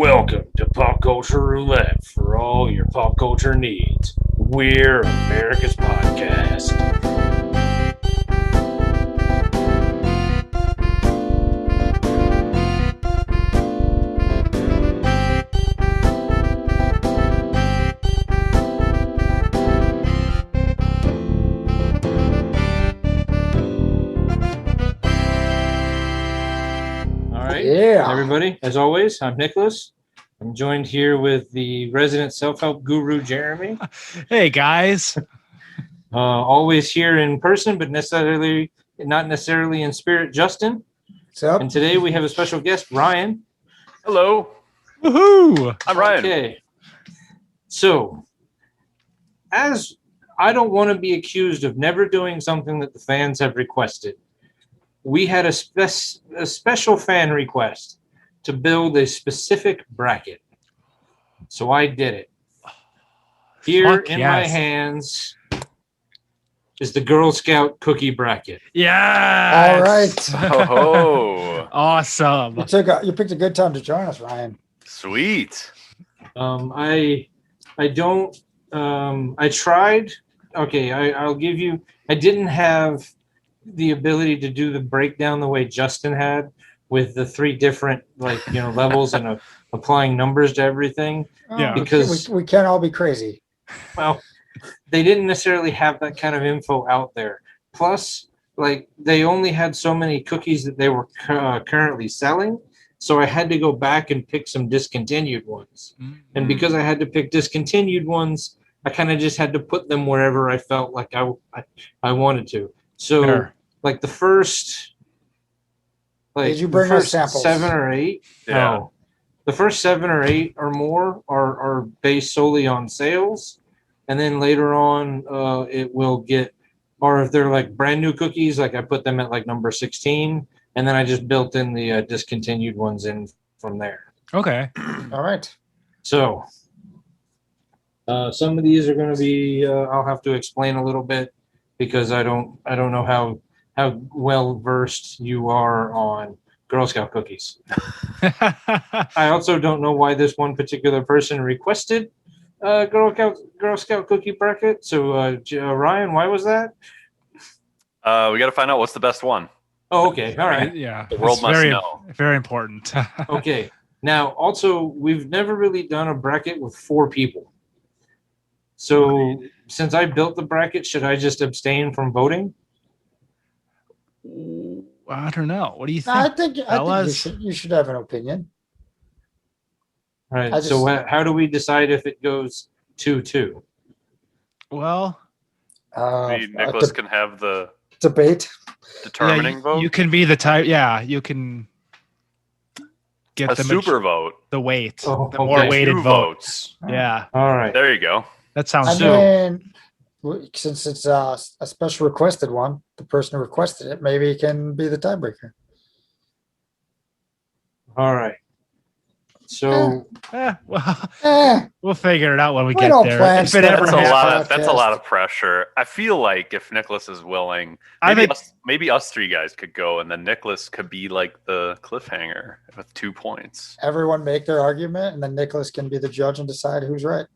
Welcome to Pop Culture Roulette for all your pop culture needs. We're America's podcast. Yeah. Everybody, as always, I'm Nicholas. I'm joined here with the resident self-help guru, Jeremy. Hey, guys. Always here in person, but not necessarily in spirit, Justin. What's up? And today we have a special guest, Ryan. Hello. Woohoo! I'm Ryan. Okay. So, as I don't want to be accused of never doing something that the fans have requested, we had a special fan request to build a specific bracket. So I did it. Here in my hands is the Girl Scout cookie bracket. Yeah. All right. Oh, Awesome. You picked a good time to join us, Ryan. sweet. I tried. Okay, I'll give you. I didn't have the ability to do the breakdown the way Justin had with the three different levels and applying numbers to everything. Yeah. Because we can't all be crazy. well, they didn't necessarily have that kind of info out there. Plus, they only had so many cookies that they were currently selling. So I had to go back and pick some discontinued ones. Mm-hmm. And because I had to pick discontinued ones, I kind of just had to put them wherever I felt like I wanted to. So Sure. The first did you bring us samples? 7 or 8? Yeah. No. The first 7 or 8 or more are based solely on sales. And then later on, it will get, or if they're brand new cookies, I put them at number 16, and then I just built in the discontinued ones in from there. Okay. All right. So some of these are going to be, I'll have to explain a little bit because I don't know how well versed you are on Girl Scout cookies. I also don't know why this one particular person requested Girl Scout cookie bracket. So, Ryan, why was that? We got to find out what's the best one. Oh, okay. All right. Yeah. The world It's must very, know. Very important. Okay. Now, also, we've never really done a bracket with 4 people. So, since I built the bracket, should I just abstain from voting? I don't know. What do you think? I think you should have an opinion. All right. So how do we decide if it goes 2-2? Well, Maybe Nicholas can have the debate. determining vote. You can be the type. Yeah, you can get a the super vote. the weight, Oh, the more okay. weighted 2 vote. votes. Yeah, All right. There you go. that sounds And good. then, since it's a special requested one, the person who requested it maybe can be the tiebreaker. All right. So Well, We'll figure it out when we We get don't there. plan If it ever That's a Podcast. lot. That's a lot of pressure. I feel like if Nicholas is willing, I maybe, think- maybe us 3 guys could go, and then Nicholas could be the cliffhanger with 2 points. everyone make their argument, and then Nicholas can be the judge and decide who's right.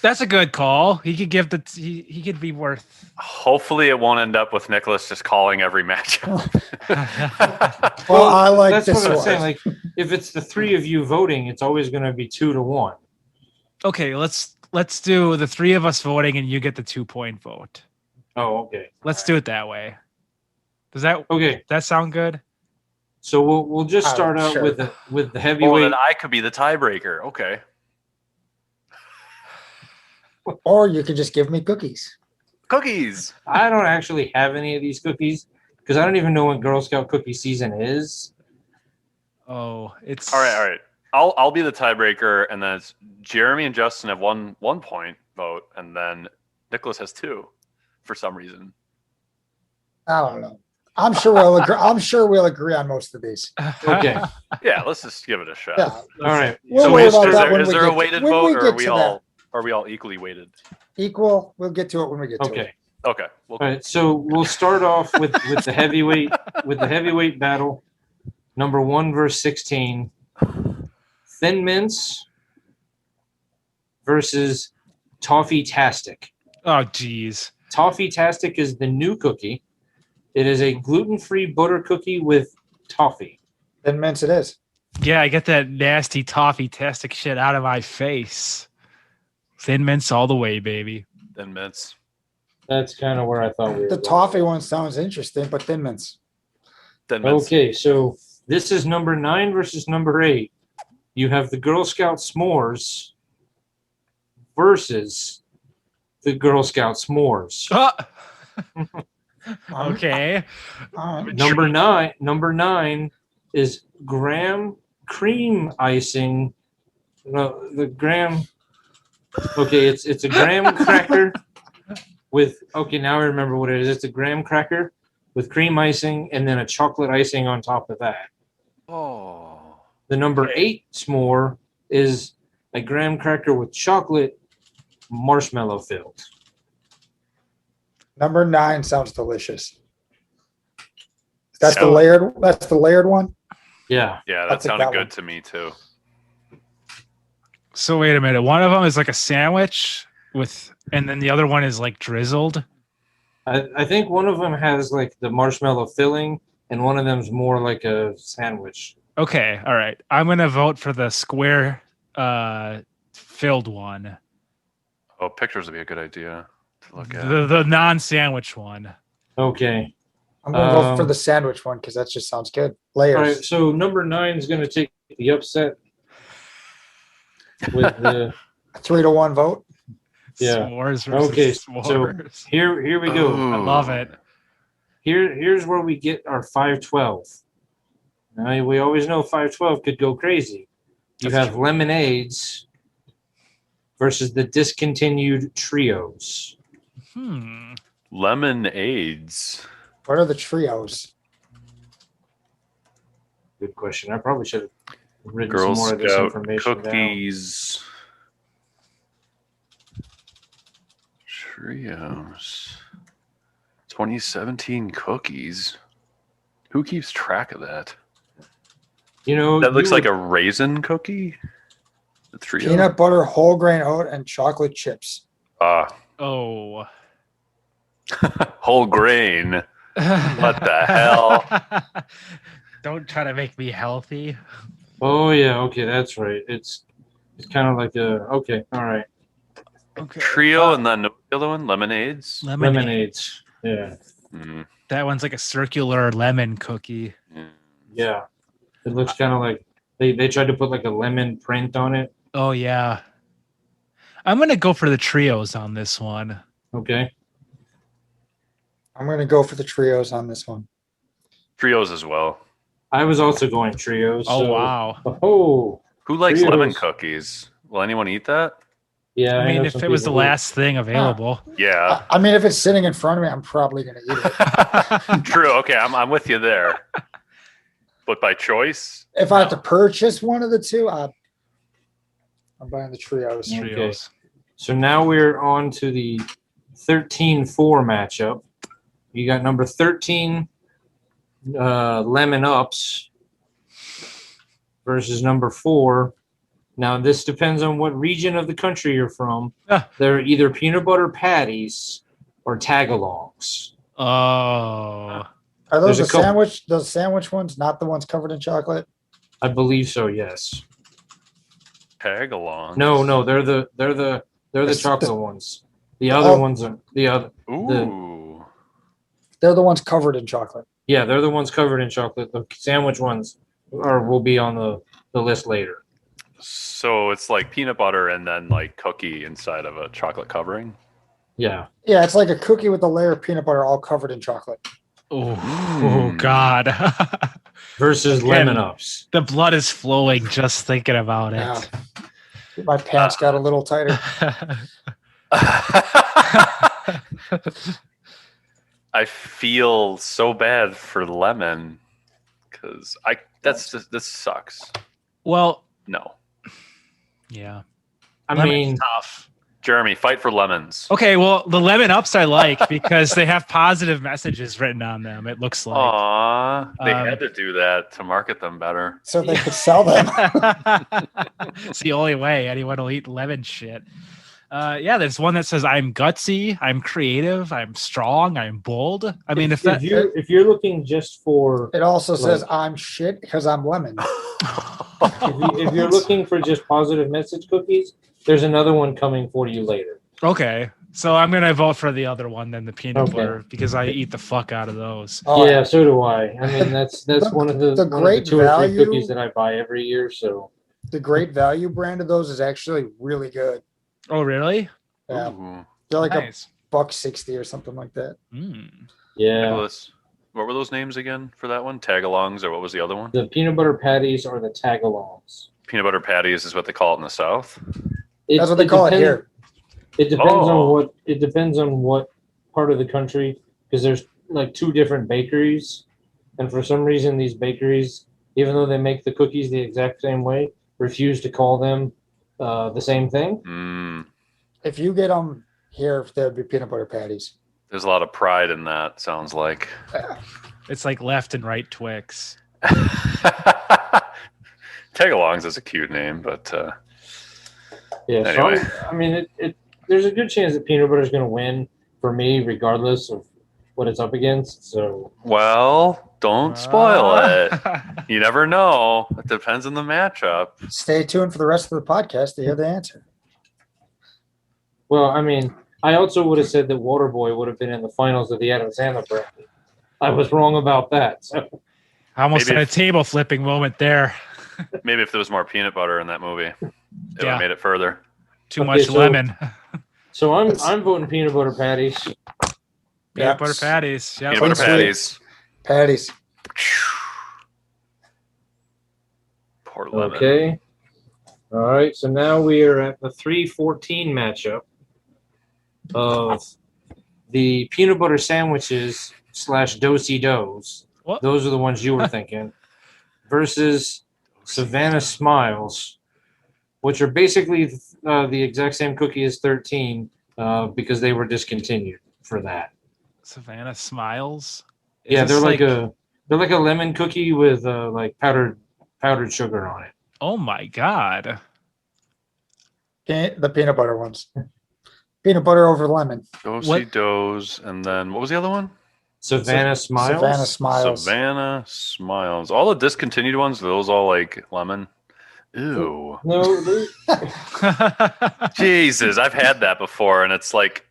That's a good call. He could give he could be worth. Hopefully, it won't end up with Nicholas just calling every matchup. Well, I like that's this what I'm one. saying. If it's the 3 of you voting, it's always going to be 2-1. Okay, let's do the 3 of us voting, and you get the 2-point vote. Oh, okay. Let's do it that way. Does that sound good? So we'll just start out sure. with the Oh, heavyweight. then I could be the tiebreaker. Okay. Or you can just give me cookies. Cookies. I don't actually have any of these cookies because I don't even know when Girl Scout cookie season is. Oh, it's All right. I'll be the tiebreaker, and then it's Jeremy and Justin have 1 point vote, and then Nicholas has 2 for some reason. I don't know. I'm sure we'll agree. I'm sure we'll agree on most of these. Okay. Yeah, let's just give it a shot. Yeah. All right. We'll So worry is about that there, when is we there get a to- weighted when vote, we or get to that. are we all equally weighted? Equal. We'll get to it when we get to it. Okay. Okay. Well, All right. So we'll start off with the heavyweight battle. Number 1 versus 16. Thin Mints versus Toffee-tastic. Oh, geez. Toffee-tastic is the new cookie. It is a gluten-free butter cookie with toffee. Thin Mints it is. Yeah, I get that nasty toffee-tastic shit out of my face. Thin Mints all the way, baby. Thin Mints. That's kind of where I thought we were The going. toffee one sounds interesting, but Thin Mints. Thin Mints. Okay, so this is number 9 versus number 8. You have the Girl Scout s'mores versus the Girl Scout s'mores. Okay. Number nine is graham cream icing. No, the graham. Okay, it's a graham cracker with. Okay, now I remember what it is. It's a graham cracker with cream icing and then a chocolate icing on top of that. Oh. The number 8 s'more is a graham cracker with chocolate marshmallow filled. Number 9 sounds delicious. That's Yeah. the layered. That's the layered one. Yeah. Yeah, I'll that take sounded that good one. to me too. So wait a minute. One of them is like a sandwich and then the other one is like drizzled. I think one of them has like the marshmallow filling and one of them's more like a sandwich. Okay, all right. I'm gonna vote for the square filled one. Oh, pictures would be a good idea to look at. The non-sandwich one. Okay. I'm gonna go for Um, the sandwich one because that just sounds good. All Layers. right, so number 9 is going to take the upset with the 3-1 vote. Yeah. S'mores versus Okay, so s'mores. here we go. I love it. Here's where we get our 512. Now, we always know 512 could go crazy. You That's have lemonades versus the discontinued trios. Lemonades. What are the trios? Good question. I probably should have written Girl some more of this Scout information down. cookies. Trios. 2017 cookies. Who keeps track of that? You know, That looks you like would- a raisin cookie. The trio. Peanut butter, whole grain oat, and chocolate chips. Oh. Whole grain. What the hell? Don't try to make me healthy. Oh yeah, okay, that's right. It's kind of like a okay, all right. Okay. Trio and then the other one, lemonades. Lemonades. Yeah. Mm, That one's like a circular lemon cookie. yeah. Yeah. It looks kind of like they tried to put like a lemon print on it. Oh yeah. I'm gonna go for the trios on this one. Okay. I'm gonna go for the trios on this one. Trios as well. I was also going trios. Oh so- wow. Oh. Who likes Trios. lemon cookies? Will anyone eat that? Yeah. I mean, know if some it was the people who- last thing available. Yeah. I mean, if it's sitting in front of me, I'm probably gonna eat it. True. Okay, I'm with you there. But by choice? If I have to purchase one of the two, I'm buying the trios. Okay. Trios. So now we're on to the 13-4 matchup. You got number 13 Lemon Ups versus number 4. Now this depends on what region of the country you're from. Ah. They're either peanut butter patties or tagalongs. Oh. Are those There's a the couple- sandwich? Those sandwich ones, not the ones covered in chocolate? I believe so. Yes. Tag along. No, they're the It's chocolate the- ones. The other ones are the other. Ooh. They're the ones covered in chocolate. Yeah, they're the ones covered in chocolate. The sandwich ones will be on the list later. So it's like peanut butter and then like cookie inside of a chocolate covering. Yeah. Yeah, it's like a cookie with a layer of peanut butter all covered in chocolate. Oh, Mm. God. Versus Again. lemon ups. The blood is flowing just thinking about Yeah. it. My pants got a little tighter. I feel so bad for lemon because this sucks. Well, No. yeah. I Lemon's mean, tough. Jeremy, fight for lemons. Okay, well, the lemon ups I like because they have positive messages written on them. It looks like. Aw, they Um, had to do that to market them better. So they could sell them. It's the only way anyone will eat lemon shit. Yeah, there's one that says I'm gutsy, I'm creative, I'm strong, I'm bold. I mean, if if you're looking just for It also says Like- I'm shit because I'm lemon. if you're looking for just positive message cookies, there's another one coming for you later. okay, so I'm gonna vote for the other one than the peanut Okay. butter because I eat the fuck out of those. Oh, Yeah, so do I. I mean, that's The- one of the the one of great the 2 or 3 value- cookies that I buy every year. So The Great Value brand of those is actually really good. Oh, really? Yeah, Ooh. they're like Nice. $1.60 or something like that. Mm. yeah, Nicholas, what were those names again for that one? Tagalongs, or what was the other one? the peanut butter patties are the tagalongs. Peanut butter patties is what they call it in the South. That's what they call it here. It depends Oh. on what part of the country, because there's like 2 different bakeries, and for some reason these bakeries, even though they make the cookies the exact same way, refuse to call them the same thing. Mm, If you get them here, there'd be peanut butter patties. there's a lot of pride in that, sounds like. It's like left and right Twix. Tagalongs is a cute name, but Yeah, Anyway. so I mean, there's a good chance that peanut butter is going to win for me, regardless of what it's up against. So well, don't spoil it. Ah. You never know. It depends on the matchup. Stay tuned for the rest of the podcast to hear the answer. well, I mean, I also would have said that Waterboy would have been in the finals of the Adam Sandler bracket. I was wrong about that. So I almost Maybe had a table flipping moment there. Maybe if there was more peanut butter in that movie, it would Yeah. have made it further. Too Okay, much so- lemon. so I'm voting peanut butter patties. Peanut butter patties. Yeah. Peanut butter sweet. patties. Patties. Poor lemon. Okay. All right. So now we are at the 3-14 matchup of the peanut butter sandwiches / do-si doughs. What? Those are the ones you were thinking. Versus Savannah Smiles, which are basically the exact same cookie as 13 because they were discontinued for that. Savannah Smiles. Yeah, Is they're this like a lemon cookie with like powdered sugar on it. Oh my god. The peanut butter ones. Peanut butter over lemon. Do-si doughs, and then what was the other one? Savannah Smiles. Savannah Smiles. Savannah Smiles. All the discontinued ones, those all like lemon. Ew. No, they- Jesus, I've had that before, and it's like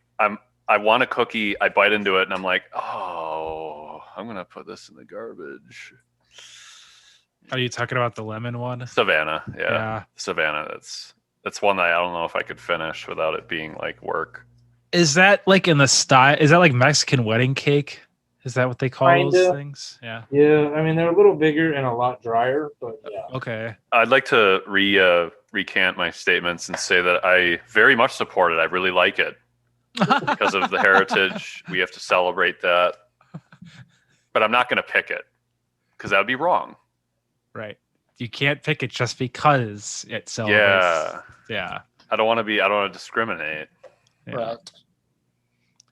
I want a cookie, I bite into it, and I'm like, oh, I'm gonna put this in the garbage. Are you talking about the lemon one? Savannah, yeah. Yeah. Savannah. That's one that I don't know if I could finish without it being like work. Is that like in the style? Is that like Mexican wedding cake? Is that what they call those Kinda. things? Yeah. yeah, I mean they're a little bigger and a lot drier, but yeah. Okay. I'd like to recant my statements and say that I very much support it. I really like it because of the heritage. We have to celebrate that. But I'm not going to pick it because that would be wrong. Right. You can't pick it just because it celebrates. Yeah. Yeah. I don't want to discriminate. Yeah. Right.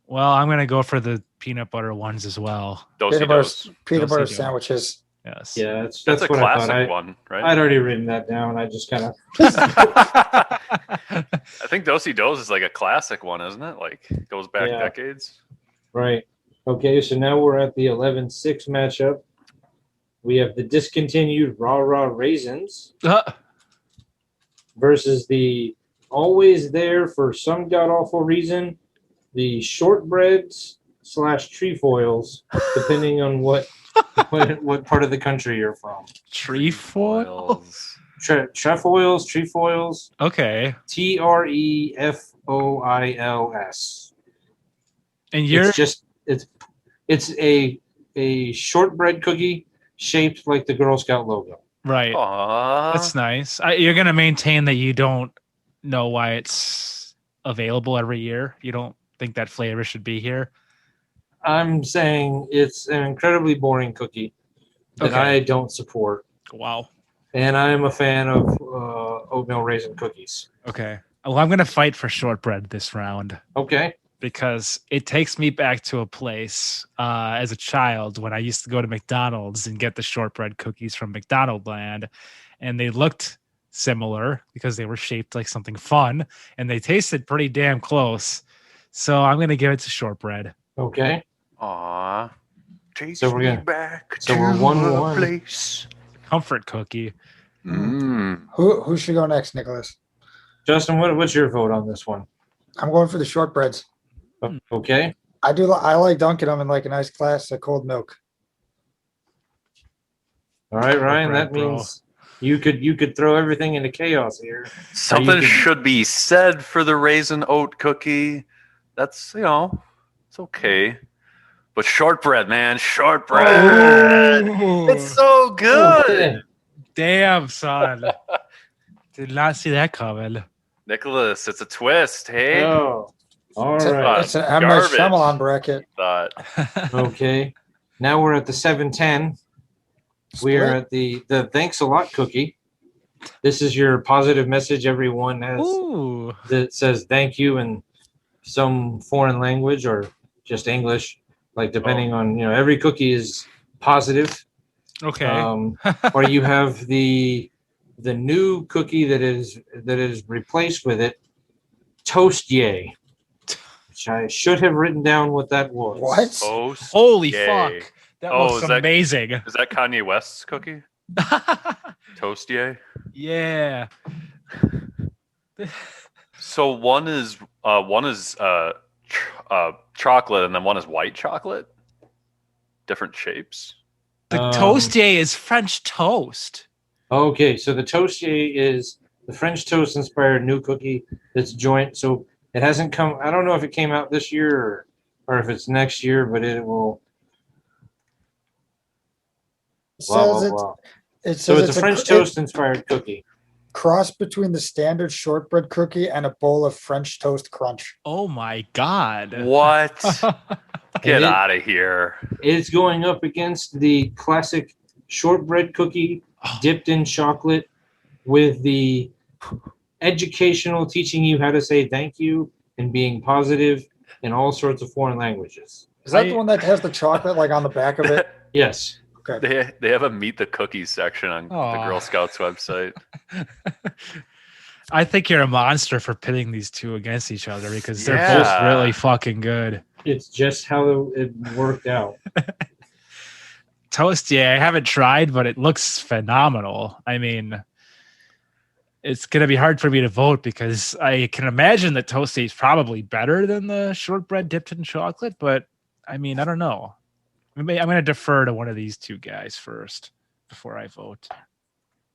Well, I'm gonna go for the peanut butter ones as well. Do-si Peanut butter, doughs. peanut butter Do-si-do. sandwiches. Yes. Yeah, That's that's a what I classic thought. one, right? I'd already written that down. I just kind of I think Do-si doughs is like a classic one, isn't it? Like goes back Yeah. decades. right. Okay, so now we're at the 11-6 matchup. We have the discontinued Rah Rah Raisins versus the always there for some god awful reason, the shortbreads / trefoils, depending on what part of the country you're from. Trefoil. Oils. Trefoils. Okay. TREFOILS. And you're It's just it's a shortbread cookie shaped like the Girl Scout logo. right. Aw. That's nice. You're gonna maintain that you don't know why it's available every year. You don't think that flavor should be here. I'm saying it's an incredibly boring cookie that Okay. I don't support, Wow. and I am a fan of oatmeal raisin cookies. Okay. Well, I'm gonna fight for shortbread this round Okay. because it takes me back to a place as a child when I used to go to McDonald's and get the shortbread cookies from McDonald Land, and they looked similar because they were shaped like something fun, and they tasted pretty damn close. So I'm gonna give it to shortbread. Okay. Aw. Takes So we're me gonna- back so to we're 1-1. a place. Comfort cookie. Mm. Who should go next, Nicholas? Justin, what's your vote on this one? I'm going for the shortbreads. Okay. I like dunking them in like a nice glass of cold milk. All right, Ryan. Shortbread, That bro. means you could throw everything into chaos here. Something could- should be said for the raisin oat cookie. That's, it's okay. But shortbread, man, shortbread. It's so good. Okay. Damn, son. Did not see that coming. Nicholas, it's a twist, hey? Oh. All It's, right. it's an M. Night Garbage. Shyamalan bracket. Thought. Okay. Now we're at the 7-10. We are Split. at the thanks a lot cookie. This is your positive message everyone has Ooh. that says thank you in some foreign language or just English, like depending on every cookie is positive. Okay. Or you have the new cookie that is replaced with it, Toast Yay, which I should have written down what that was. What? Toast. Holy Yay. fuck. That Oh, looks is that- amazing. Is that Kanye West's cookie? Toast yay? Yeah. So one is chocolate and then one is white chocolate. Different shapes. The Um, toastier is French toast. Okay, so the Toast Yay is the French toast inspired new cookie that's joint. So it hasn't come. I don't know if it came out this year or if it's next year, but it will. It Blah says blah blah. it So says it's a French cr- toast inspired cookie. cross between the standard shortbread cookie and a bowl of French toast crunch. Oh my god. What? Get And it- out of here. It's going up against the classic shortbread cookie dipped in chocolate with the educational teaching you how to say thank you and being positive in all sorts of foreign languages. Is that the one that has the chocolate like on the back of it? Yes. Okay. They have a meet the cookies section on the Aw. Girl Scouts website. I think you're a monster for pitting these two against each other because they're Yeah. both really fucking good. It's just how it worked out. Toasty, I haven't tried, but it looks phenomenal. I mean, it's going to be hard for me to vote because I can imagine that Toasty is probably better than the shortbread dipped in chocolate, but I mean, I don't know. I'm going to defer to one of these two guys first before I vote.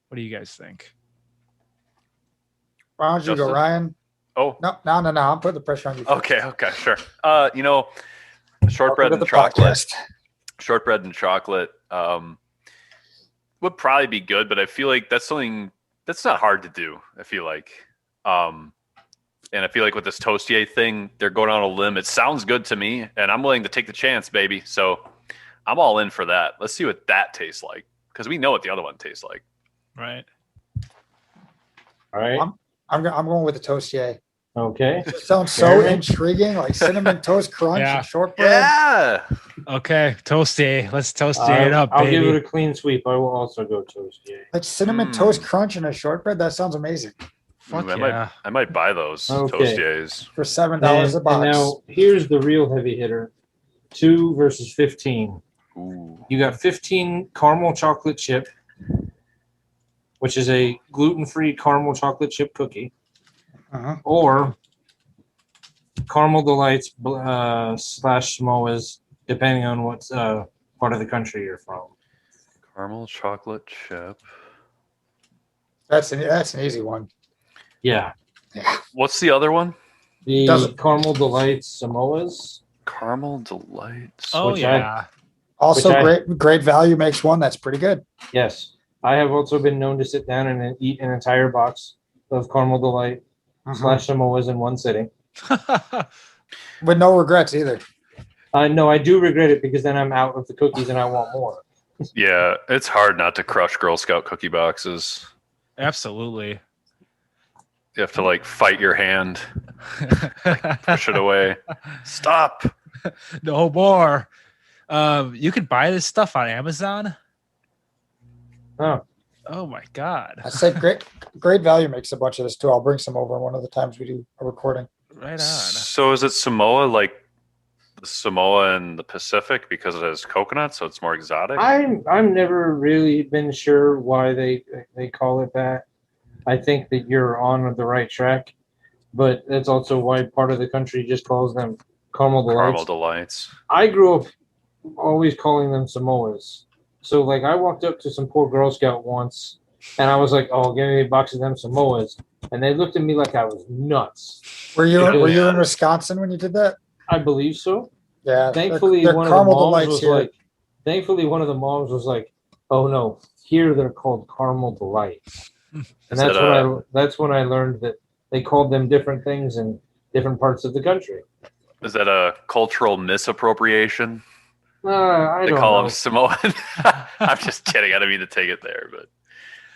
What do you guys think? Why don't you go, Justin? Ryan? Oh, No. I'm putting the pressure on you. first. okay, sure. Shortbread Welcome to and the chocolate. podcast. Shortbread and chocolate would probably be good, but I feel like that's something that's not hard to do. I feel like, and I feel like with this Toastier thing, they're going on a limb. It sounds good to me, and I'm willing to take the chance, baby. So I'm all in for that. Let's see what that tastes like because we know what the other one tastes like. Right. All right. I'm going with the toastier. Okay. It sounds so Fair enough. intriguing, like cinnamon toast crunch Yeah. and shortbread. Yeah, Okay, Toasty. Let's Toasty it up, I'll baby. give it a clean sweep. I will also go Toast Yay. Like cinnamon toast crunch and a shortbread. That sounds amazing. Fuck Ooh, yeah. I might buy those Okay. Toastiers. For $7 a And box. now here's the real heavy hitter: 2 versus 15. Ooh. You got 15 caramel chocolate chip, which is a gluten-free caramel chocolate chip cookie, Uh-huh. or caramel delights slash Samoas, depending on what part of the country you're from. Caramel chocolate chip. That's an easy one. Yeah, What's the other one? the Doesn't- caramel delights Samoas. Caramel delights. Oh, which I- yeah. Also, Which I- great value makes one that's pretty good. Yes, I have also been known to sit down and eat an entire box of caramel delight slash Samoas in one sitting. With no regrets either. No, I do regret it because then I'm out of the cookies and I want more. Yeah, it's hard not to crush Girl Scout cookie boxes. Absolutely. You have to like fight your hand, push it away. Stop. No more. You can buy this stuff on Amazon. Oh, Oh my god! I said great value makes a bunch of this too. I'll bring some over one of the times we do a recording. Right on. So is it Samoa like the Samoa in the Pacific because it has coconut, so it's more exotic? I'm never really been sure why they call it that. I think that you're on the right track, but that's also why part of the country just calls them caramel delights. Caramel delights. I grew up always calling them Samoas. So like I walked up to some poor Girl Scout once and I was like, "Oh, give me a box of them Samoas." And they looked at me like I was nuts. Were you in Wisconsin when you did that? I believe so. Yeah. Thankfully they're one of the caramel moms delights was here. like "Oh no, here they're called caramel delights." And that's when I learned that they called them different things in different parts of the country. Is that a cultural misappropriation? I They don't call know. them Samoan. I'm just kidding. I don't mean to take it there, but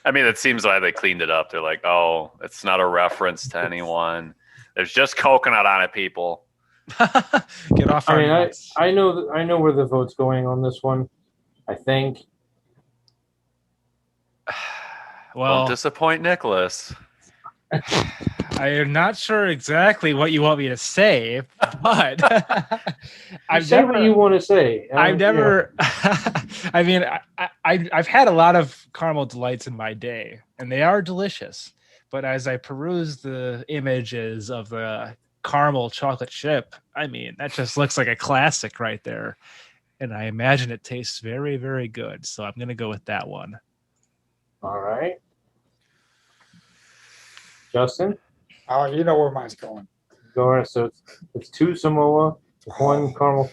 I mean, it seems like they cleaned it up. They're like, oh, it's not a reference to anyone. There's just coconut on it, people. Get off our nuts. I know where the vote's going on this one. I think. Well, Don't disappoint Nicholas. I am not sure exactly what you want me to say, but Say what you want to say. I've never. I mean, I've had a lot of caramel delights in my day, and they are delicious. But as I peruse the images of the caramel chocolate chip, I mean, that just looks like a classic right there. And I imagine it tastes very, very good. So I'm going to go with that one. All right. Justin? Oh, you know where mine's going. Go ahead. So it's 2 Samoa, 1 caramel.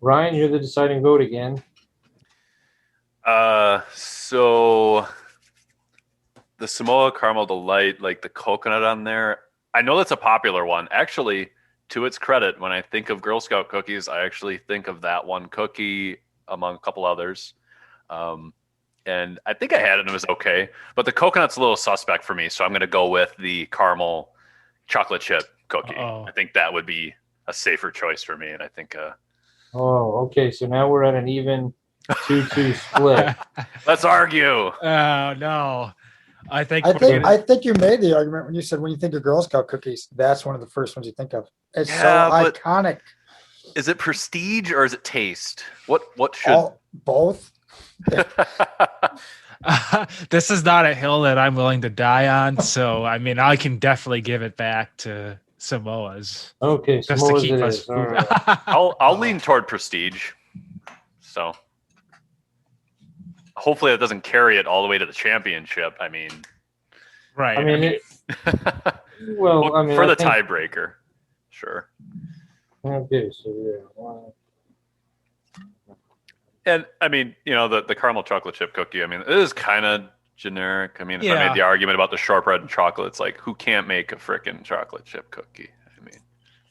Ryan, you're the deciding vote again. So the Samoa Caramel Delight, like the coconut on there, I know that's a popular one. Actually, to its credit, when I think of Girl Scout cookies, I actually think of that one cookie among a couple others. And I think I had it and it was okay. But the coconut's a little suspect for me, so I'm going to go with the caramel chocolate chip cookie. Uh-oh. I think that would be a safer choice for me. And I think Okay. So now we're at an even 2-2 split. let's argue. Oh no. I think you made the argument when you said when you think of Girl Scout cookies, that's one of the first ones you think of. It's so iconic. Is it prestige or is it taste? What should both? This is not a hill that I'm willing to die on, so I mean I can definitely give it back to Samoa's. Okay, Just to Samoa's keep it us is. All right. I'll lean toward prestige. So hopefully that doesn't carry it all the way to the championship. I mean, right. I mean, for the tiebreaker, sure. Okay, so yeah. And I mean, you know, the caramel chocolate chip cookie, I mean, it is kind of generic. I mean, if I made the argument about the shortbread and chocolate, it's like, who can't make a frickin' chocolate chip cookie? I mean,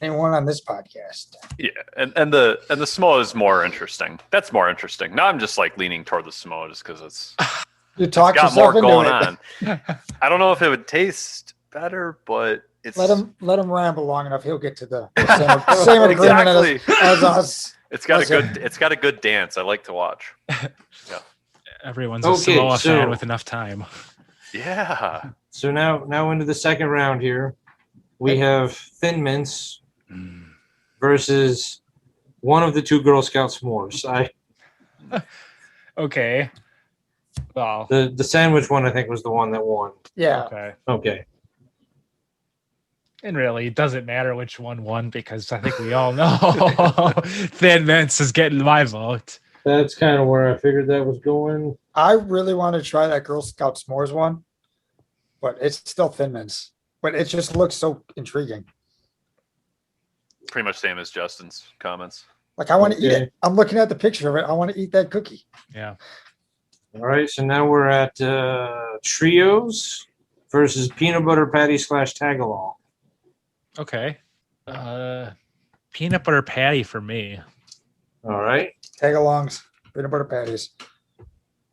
anyone on this podcast. Yeah, and the Samoa is more interesting. That's more interesting. Now I'm just like leaning toward the Samoa just because it's got more going on. I don't know if it would taste better, but it's let him ramble long enough. He'll get to the same agreement as us. It's got a good dance. I like to watch. Yeah. Everyone's a Samoa fan with enough time. Yeah. So now into the second round here. We have Thin Mints versus one of the 2 Girl Scout s'mores. Okay. Well, the sandwich one I think was the one that won. Yeah. Okay. And really, it doesn't matter which one won because I think we all know Thin Mints is getting my vote. That's kind of where I figured that was going. I really want to try that Girl Scout s'mores one, but it's still Thin Mints. But it just looks so intriguing. Pretty much same as Justin's comments. Like I want to eat it. I'm looking at the picture of it. I want to eat that cookie. Yeah. All right. So now we're at Trios versus Peanut Butter Patty / Tagalong. Okay. Peanut butter patty for me. All right. Tagalongs, peanut butter patties.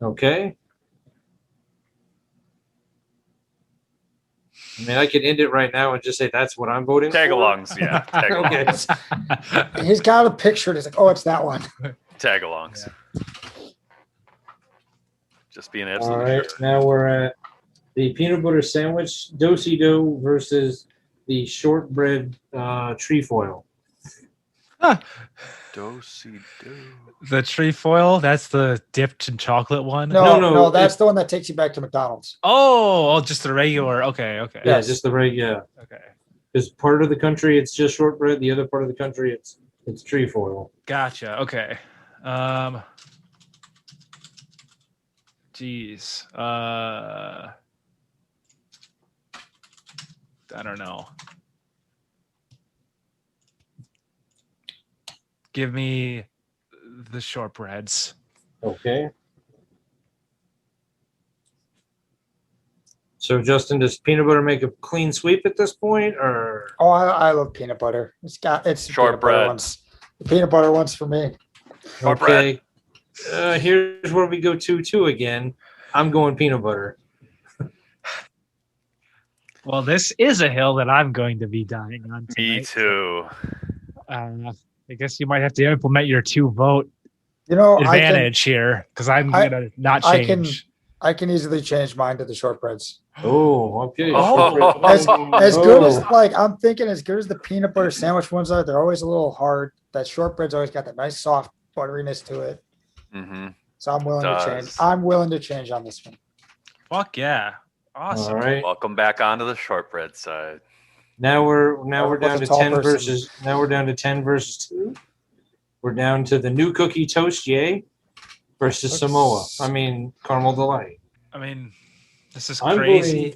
Okay. I mean, I could end it right now and just say that's what I'm voting Tag-alongs, yeah. Tag-alongs. Okay. He's got a picture. And he's like, oh, it's that one. Tag-alongs. Just being All absolutely right. sure. Now we're at the peanut butter sandwich do-si-do versus the shortbread trefoil. Do-si-do. The trefoil, that's the dipped in chocolate one. No, No, that's the one that takes you back to McDonald's. Oh, just the regular. Okay. Yeah, Yes. just the yeah. Okay. Because part of the country it's just shortbread, the other part of the country it's trefoil. Gotcha. Okay. Geez. I don't know. Give me the shortbreads. Okay. So Justin, does peanut butter make a clean sweep at this point, or Oh, I love peanut butter. It's the peanut butter Shortbread. ones. The peanut butter ones for me. Shortbread. okay? Here's where we go 2-2 again. I'm going peanut butter. Well, this is a hill that I'm going to be dying on tonight. Me too. I guess you might have to implement your 2-vote You know, advantage here because I'm I- gonna not I can- change. I can easily change mine to the shortbreads. Oh, okay. Oh. As good as I'm thinking as good as the peanut butter sandwich ones are, they're always a little hard. That shortbread's always got that nice soft butteriness to it. Mm-hmm. So I'm willing to change. Does. I'm willing to change on this one. Fuck yeah. Awesome. All right. Welcome back onto the shortbread side. Now we're With down a to tall 10 person. versus 2. We're down to the new cookie toast yay versus Samoa. I mean caramel delight. I mean, this is I'm crazy.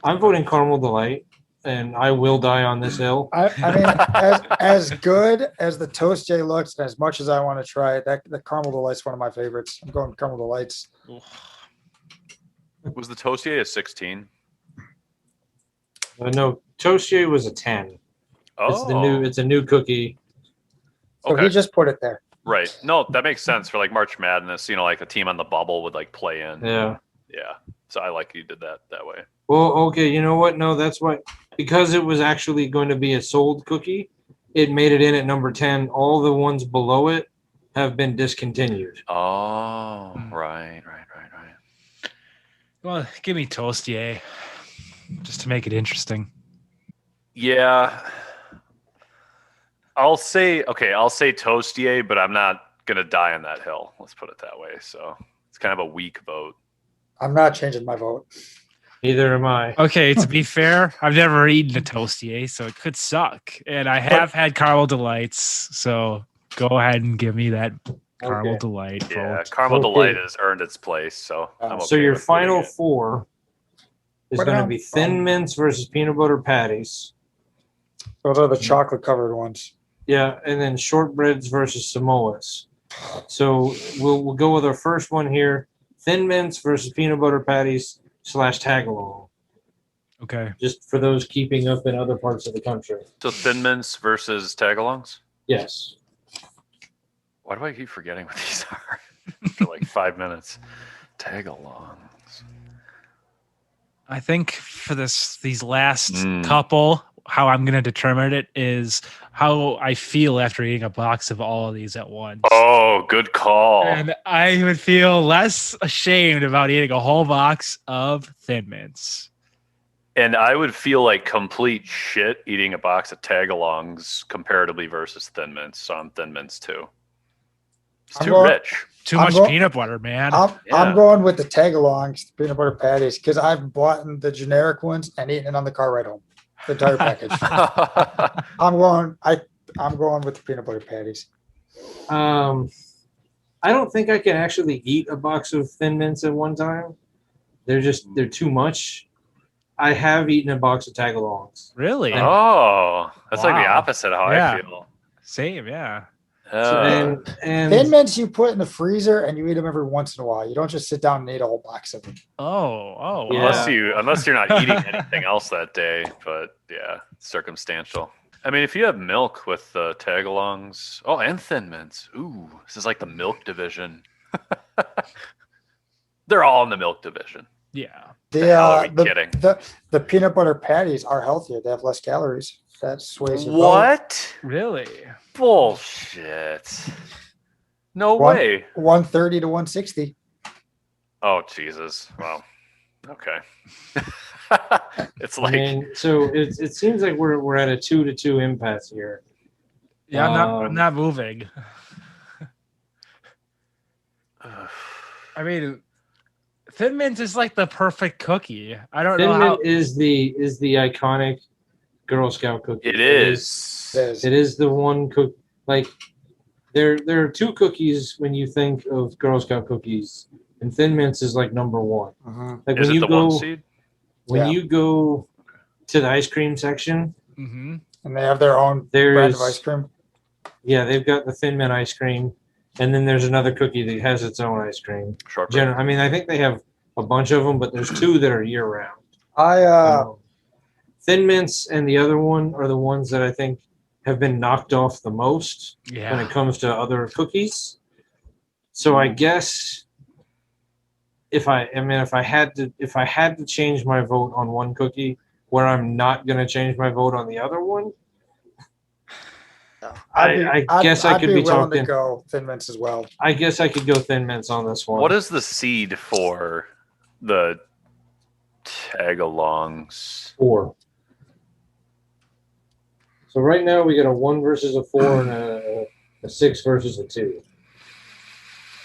voting caramel delight, and I will die on this hill. I mean, as good as the toast J looks, and as much as I want to try it, the caramel delight's one of my favorites. I'm going caramel delights. Was the Toastier a 16? No, toast yay was a 10. Oh, It's a new cookie. So okay. he just put it there. Right. No, that makes sense for like March Madness. You know, like a team on the bubble would like play in. Yeah. Yeah. So I like you did that way. Well, okay. You know what? No, that's why. Because it was actually going to be a sold cookie, it made it in at number 10. All the ones below it have been discontinued. Oh, right. Well, give me Toastier just to make it interesting. Yeah. I'll say Toastier, but I'm not gonna die on that hill. Let's put it that way. So it's kind of a weak vote. I'm not changing my vote. Neither am I. Okay, to be fair, I've never eaten a Toastier, so it could suck. And I have had caramel delights, so go ahead and give me that caramel Okay. delight Yeah, vote. Caramel Okay. Delight has earned its place. So I'm So okay your with final putting it. 4 is Put going to down, be Thin Mints versus peanut butter patties. Those are the chocolate covered ones. Yeah, and then shortbreads versus Samoas. So we'll go with our first one here: Thin Mints versus peanut butter patties / tagalong. Okay. Just for those keeping up in other parts of the country. So Thin Mints versus Tagalongs. Yes. Why do I keep forgetting what these are for like 5 minutes? Tagalongs. I think for these last Mm. couple, how I'm going to determine it is how I feel after eating a box of all of these at once. Oh, good call. And I would feel less ashamed about eating a whole box of Thin Mints. And I would feel like complete shit eating a box of Tagalongs comparatively versus Thin Mints. So I'm Thin Mints too. It's I'm too going- rich. Too I'm much go- peanut butter, man. I'm Yeah. going with the tagalongs, the peanut butter patties, because I've bought the generic ones and eaten it on the car ride home. The entire package. I'm going with the peanut butter patties. I don't think I can actually eat a box of Thin Mints at one time. They're too much. I have eaten a box of tagalongs. Really? Oh, that's like the Wow. opposite of how Yeah. I feel. Same, yeah. And Thin Mints you put in the freezer and you eat them every once in a while. You don't just sit down and eat a whole box of them. Oh, Yeah. wow. Unless you're not eating anything else that day, but yeah, circumstantial. I mean, if you have milk with Tagalongs, and Thin Mints, this is like the milk division. They're all in the milk division. Yeah. The hell are we the, kidding? the peanut butter patties are healthier. They have less calories. That sways your vote. What? Really? Bullshit. No One- way. 130 to 160. Oh, Jesus. Wow. Okay. It's I like, mean, so it seems like we're at a 2-2 impasse here. Yeah, I'm Um, not moving. I mean, Thin Mint is like the perfect cookie. I don't know Thin how. Mint is the iconic Girl Scout cookie. it is. It is the one cook. Like there are two cookies when you think of Girl Scout cookies, and Thin Mints is like number one. Mhm. Like Is when it you the go one seed? when Yeah. you go to the ice cream section, Mm-hmm. And they have their own there brand is of ice cream. yeah, they've got the Thin Mint ice cream, and then there's another cookie that has its own ice cream. Shortbread. I mean, I think they have a bunch of them, but there's two that are year round. I Thin Mints and the other one are the ones that I think have been knocked off the most when Yeah. it comes to other cookies. So I guess if I had to change my vote on one cookie where I'm not going to change my vote on the other one, I guess I I'd could be be willing talking. to go Thin Mints as well. I guess I could go Thin Mints on this one. What is the seed for the tag-alongs? 4? So right now we got a 1 versus a 4 and a 6 versus a 2.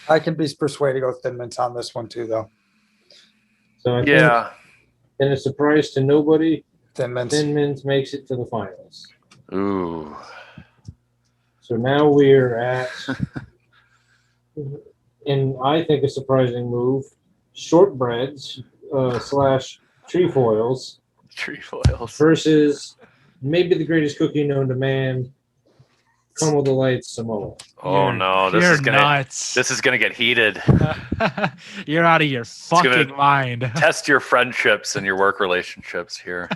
I can be persuaded to go Thin Mints on this one too, though. So I think, Yeah. in a surprise to nobody, Thin Mints. Thin Mints makes it to the finals. Ooh. So now we're at, and I think a surprising move, shortbreads slash trefoils Trefoils. versus maybe the greatest cookie known to man, Crumble Delights Samoa. Oh no, this You're is gonna nuts. this is gonna get heated. You're out of your fucking gonna- mind. Test your friendships and your work relationships here.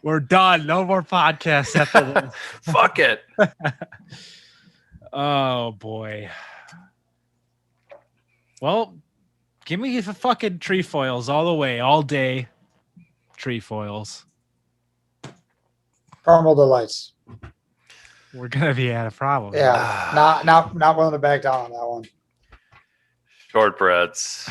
We're done. No more podcasts after this. Fuck it. Oh boy. Well, give me the fucking trefoils all the way, all day. Trefoils. Caramel Delights. We're gonna be at a problem. Yeah. not willing to back down on that one. Shortbreads.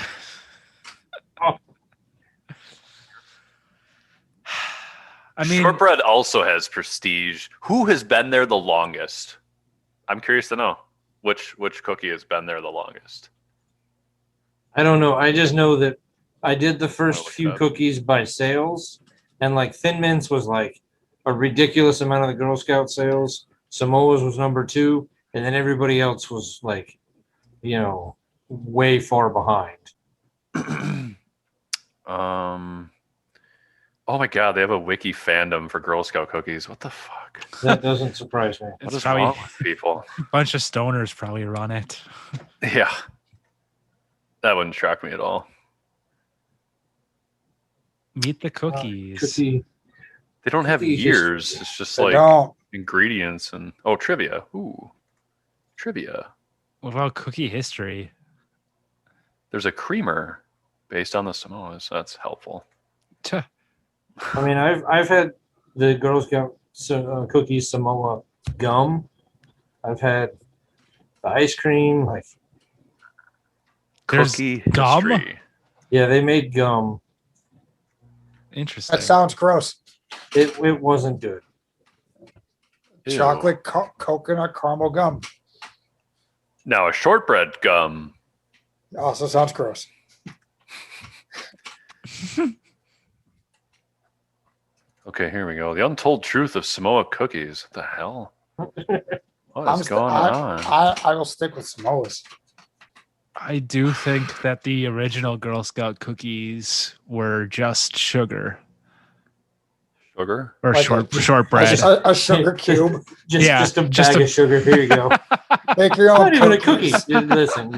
I mean, Shortbread also has prestige. Who has been there the longest? I'm curious to know which cookie has been there the longest. I don't know. I just know that I did the first look it few up. cookies by sales, and like Thin Mints was like a ridiculous amount of the Girl Scout sales. Samoa's was number 2, and then everybody else was like, way far behind. Oh my god, they have a wiki fandom for Girl Scout cookies. What the fuck? That doesn't surprise me. What it's is probably wrong with people? a bunch of stoners probably run it. Yeah. That wouldn't shock me at all. Meet the cookies. Cookie. They don't have Cookie years. history. It's just They like don't. ingredients and trivia. Ooh. Trivia. What about cookie history? There's a creamer based on the Samoas. That's helpful. Tuh. I mean, I've had the Girl Scout cookies Samoa gum. I've had the ice cream. Like, There's Cookie gum? history. yeah, they made gum. Interesting. That sounds gross. It wasn't good. Ew. Chocolate coconut caramel gum. Now a shortbread gum. Also sounds gross. Okay, here we go. The untold truth of Samoa cookies. What the hell? What is going on? I will stick with Samoas. I do think that the original Girl Scout cookies were just sugar Sugar? or Like shortbread. A sugar cube. Just a just bag a- of sugar. Here you go. Make your It's own not even a cookie. cookies. Listen,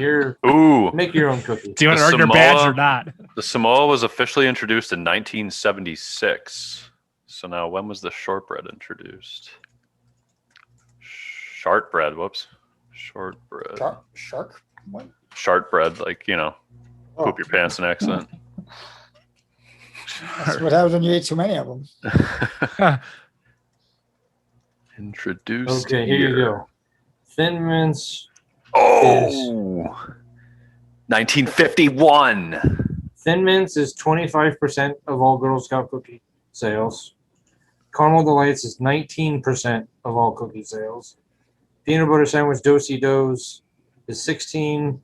Ooh. make your own cookie. Do you want to The earn your badge Samoa- or not? The Samoa was officially introduced in 1976. So now when was the shortbread introduced? Shortbread, whoops. Shortbread. Shark? What? Shortbread, like, Oh. poop your pants an accent. That's what happens when you eat too many of them. Introduced. Okay, here you go. Thin Mints. Oh, 1951. Thin Mints is 25% of all Girl Scout cookie sales. Caramel Delights is 19% of all cookie sales. Peanut Butter Sandwich Do-Si-Dos is 16,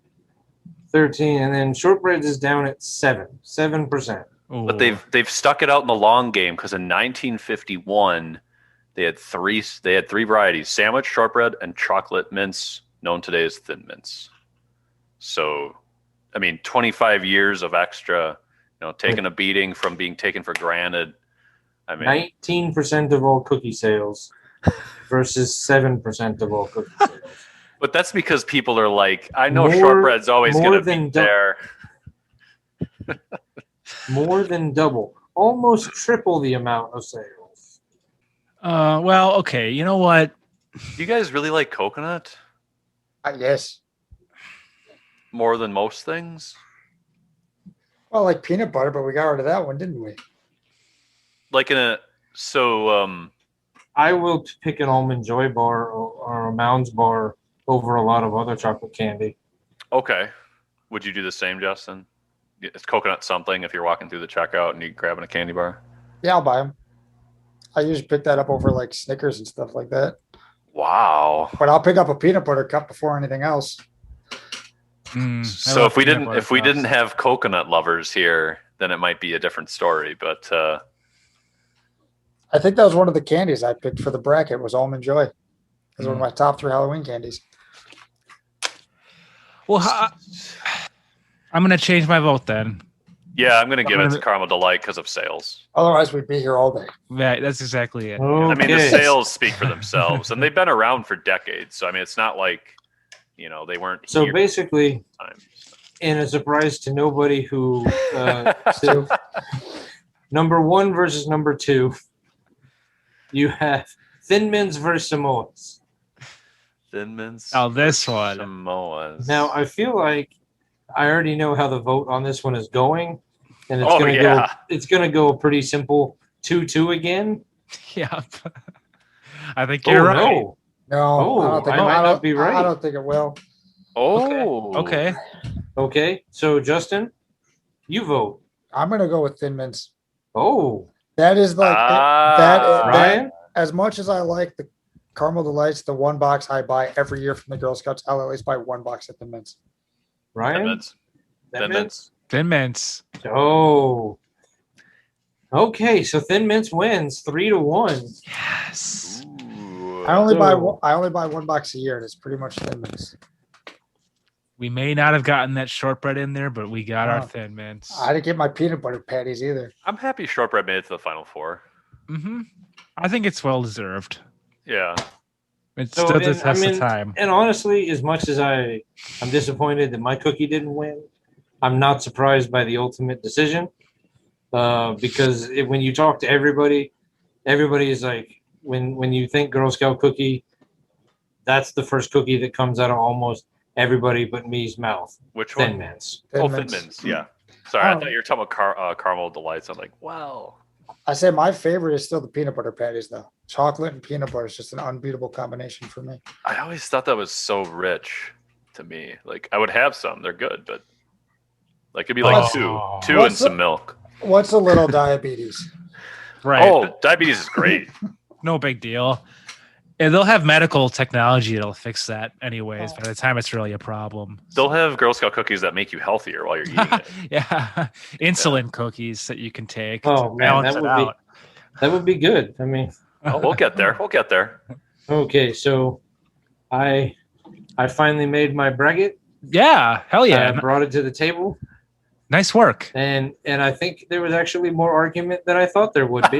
13, and then Shortbreads is down at 7%. But they've stuck it out in the long game because in 1951 they had three varieties: sandwich, shortbread, and chocolate mints, known today as Thin Mints. So, I mean, 25 years of extra, taking a beating from being taken for granted. I mean, 19% of all cookie sales versus 7% of all cookie sales. But that's because people are like, I know shortbread's always going to be there. More than double, almost triple the amount of sales. Well, okay. You know what? Do you guys really like coconut Yes. more than most things? Well, like peanut butter, but we got rid of that one, didn't we? Like I will pick an Almond Joy bar or a Mounds bar over a lot of other chocolate candy. Okay. Would you do the same, Justin? It's coconut something if you're walking through the checkout and you're grabbing a candy bar? Yeah, I'll buy them. I usually pick that up over like Snickers and stuff like that. Wow. But I'll pick up a peanut butter cup before anything else. So if we didn't have coconut lovers here, then it might be a different story. But I think that was one of the candies I picked for the bracket was Almond Joy. It was one of my top 3 Halloween candies. Well, I'm going to change my vote then. yeah, I'm going to give it to Caramel Delight because of sales. Otherwise, we'd be here all day. Yeah, that's exactly it. Okay. I mean, the sales speak for themselves, and they've been around for decades. So I mean, it's not like they weren't. So here basically, all the time. in a surprise to nobody who said number 1 versus number 2, you have Thin Mints versus Samoas. Thin Mints. Oh, this one. Samoas. Now I feel like I already know how the vote on this one is going, and it's going to go a pretty simple 2-2 again. Yeah. I think you're right. No. No, I don't think I might not be right. I don't think it will. Oh. Okay. Okay, so Justin, you vote. I'm going to go with Thin Mints. Oh, That is like Ryan? as much as I like the Caramel Delights, the one box I buy every year from the Girl Scouts, I'll at least buy one box at Thin Mints. Ryan? Thin Mints. Thin Mints. Thin Mints. Oh. Okay, so Thin Mints wins 3-1. Yes. Ooh. I only buy one box a year, and it's pretty much Thin Mints. We may not have gotten that shortbread in there, but we got our Oh. Thin Mints. I didn't get my peanut butter patties either. I'm happy Shortbread made it to the Final Four. Mm-hmm. I think it's well deserved. Yeah. It So, stood the and, test of time. And honestly, as much as I'm disappointed that my cookie didn't win, I'm not surprised by the ultimate decision. Because when you talk to everybody is like, when you think Girl Scout cookie, that's the first cookie that comes out of almost everybody but me's mouth. Which Thin one? Mints. Thin Mints. Yeah. Sorry, I thought you were talking about Caramel Delights. I'm like, wow. I say my favorite is still the peanut butter patties, though. Chocolate and peanut butter is just an unbeatable combination for me. I always thought that was so rich to me. Like, I would have some. They're good, but like it'd be like two and What's some milk. What's a little diabetes? Right. Oh, diabetes is great. No big deal. And they'll have medical technology that'll fix that anyways by the time it's really a problem. They'll have Girl Scout cookies that make you healthier while you're eating it. Yeah. Insulin cookies that you can take Oh, to man, balance it out. that would be good. I mean, Oh, we'll get there. We'll get there. okay, so I finally made my bracket. Yeah. Hell yeah. I brought it to the table, Nice work. and I think there was actually more argument than I thought there would be.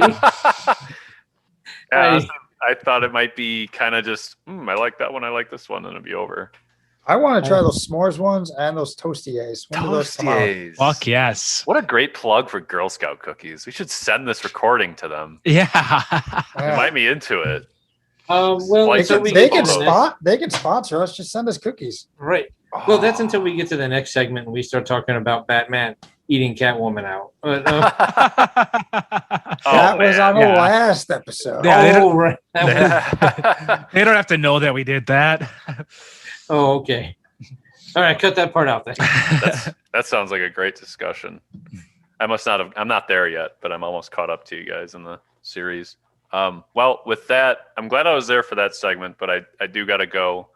Yeah, I thought it might be kind of just, I like that one. I like this one, and it'd be over. I want to try those s'mores ones and those toasties. When do those come out? Toasties. Fuck yes. What a great plug for Girl Scout cookies. We should send this recording to them. Yeah. Yeah. Invite me into it. Well, Like, until we They get can to the next, they can sponsor us. Just send us cookies. right. Well, that's until we get to the next segment and we start talking about Batman. eating Catwoman out. But, That was on the Yeah. last episode. Yeah, they don't- right. That was, They don't have to know that we did that. oh, okay. All right, cut that part out then. That sounds like a great discussion. I'm not there yet, but I'm almost caught up to you guys in the series. Well, with that, I'm glad I was there for that segment, but I do got to go.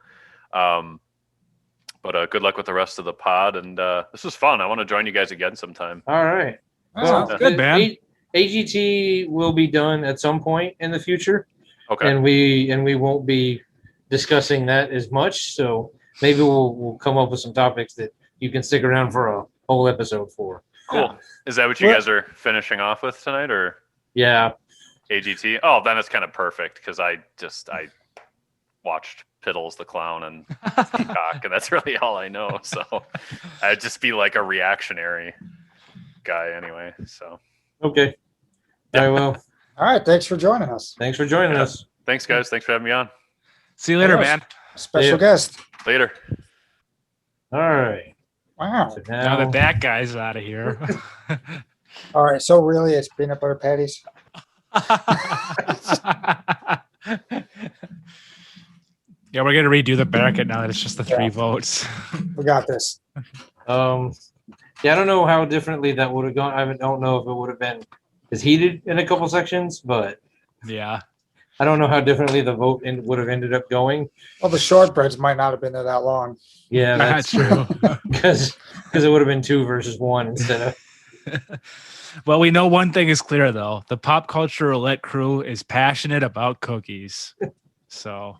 But good luck with the rest of the pod, and this was fun. I want to join you guys again sometime. All right. Wow. Well, good, man. AGT will be done at some point in the future, Okay. and we won't be discussing that as much. So maybe we'll come up with some topics that you can stick around for a whole episode for. Cool. Is that what you guys are finishing off with tonight, or Yeah. AGT? Oh, then it's kind of perfect because I watched Piddles the Clown and Peacock, and that's really all I know. So I'd just be like a reactionary guy anyway. So Okay. All right. Well, All right, thanks for joining us. thanks for joining us. thanks, guys. Thanks for having me on. See you later, Yes. man. Special Yeah. guest. Later. All right. Wow. So Now that that guy's out of here. All right, so really it's peanut butter patties. Yeah, we're gonna redo the bracket now that it's just the three Yeah. votes. We got this. Yeah, I don't know how differently that would have gone. I don't know if it would have been as heated in a couple sections, but Yeah. I don't know how differently the vote would have ended up going. Well, the shortbreads might not have been there that long. Yeah, that's true. because it would have been 2 versus 1 instead of. Well, we know one thing is clear though. The pop culture roulette crew is passionate about cookies. So